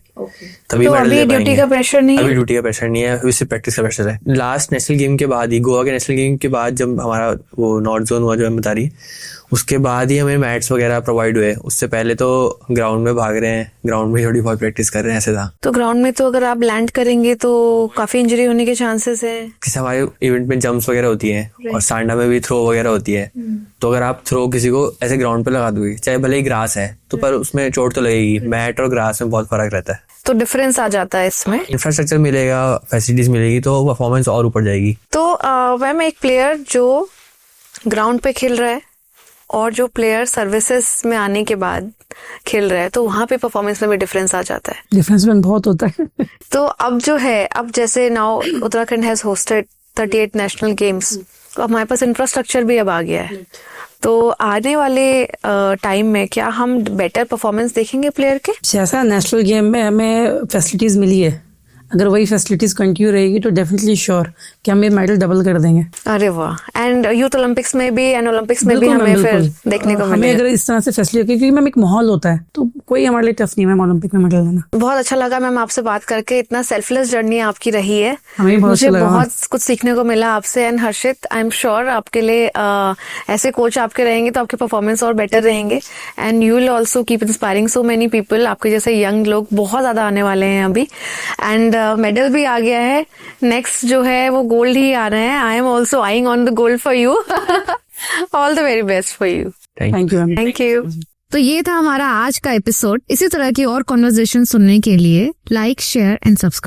तभी तो अभी ड्यूटी का प्रेशर नहीं है? अभी ड्यूटी का प्रेशर नहीं है, अभी सिर्फ प्रैक्टिस का प्रेशर है। लास्ट नेशनल गेम के बाद ही, गोवा के नेशनल गेम के बाद जब हमारा वो नॉर्थ जोन हुआ जो मैं बता रही, उसके बाद ही हमें मैट्स वगैरह प्रोवाइड हुए। उससे पहले तो ग्राउंड में भाग रहे हैं, ग्राउंड में थोड़ी बहुत प्रैक्टिस कर रहे हैं, ऐसे था। तो ग्राउंड में तो अगर आप लैंड करेंगे तो काफी इंजरी होने के चांसेस है। जैसे हमारे इवेंट में जंप्स वगैरह होती हैं और सांडा में भी थ्रो वगैरह होती है, तो अगर आप थ्रो किसी को ऐसे ग्राउंड पे लगा दोगे, चाहे भले ही ग्रास है तो, पर उसमें चोट तो लगेगी। मैट और ग्रास में बहुत फर्क रहता है, तो डिफरेंस आ जाता है इसमें। इंफ्रास्ट्रक्चर मिलेगा, फैसिलिटीज मिलेगी तो परफॉर्मेंस और ऊपर जाएगी। तो मैम एक प्लेयर जो ग्राउंड पे खेल रहा है और जो प्लेयर सर्विसेज में आने के बाद खेल रहा है, तो वहां पे परफॉर्मेंस में भी डिफरेंस आ जाता है। डिफरेंस में बहुत होता है। तो अब जो है, अब जैसे now Uttarakhand has hosted 38 national games, तो हमारे पास इंफ्रास्ट्रक्चर भी अब आ गया है। तो आने वाले टाइम में क्या हम बेटर परफॉर्मेंस देखेंगे प्लेयर के? जैसा नेशनल गेम में हमें फैसिलिटीज मिली है, अगर वही फैसिलिटीज कंटिन्यू रहेगी तो डेफिनेटली श्योर कि हम ये मेडल डबल कर देंगे। अरे वाह। एंड यूथ ओलंपिक्स में भी एंड ओलंपिक्स में भी बिल्कुल हमें मैम, फिर बिल्कुल। देखने को हमें मिलेगा। अगर इस तरह से फैसिलिटी, क्योंकि मैम एक माहौल होता है तो कोई हमारे लिए टफ नहीं है मैम ओलंपिक में मेडल लेना। बहुत अच्छा लगा मैम आपसे बात करके, इतना सेल्फलेस जर्नी आपकी रही है। हमें भी बहुत मुझे अच्छा लगा। बहुत कुछ सीखने को मिला आपसे। And Harshit, I am sure आपके लिए ऐसे कोच आपके रहेंगे तो आपके परफॉर्मेंस और बेटर रहेंगे। And you will also keep inspiring so many people. आपके जैसे यंग लोग बहुत ज्यादा आने वाले हैं अभी। एंड मेडल भी आ गया है, नेक्स्ट जो है वो गोल्ड ही आ रहे हैं। I am also eyeing on the gold for you. All the very best for you. Thank you ma'am. Thank you. तो ये था हमारा आज का एपिसोड। इसी तरह की और कॉन्वर्सेशन सुनने के लिए लाइक, शेयर एंड सब्सक्राइब।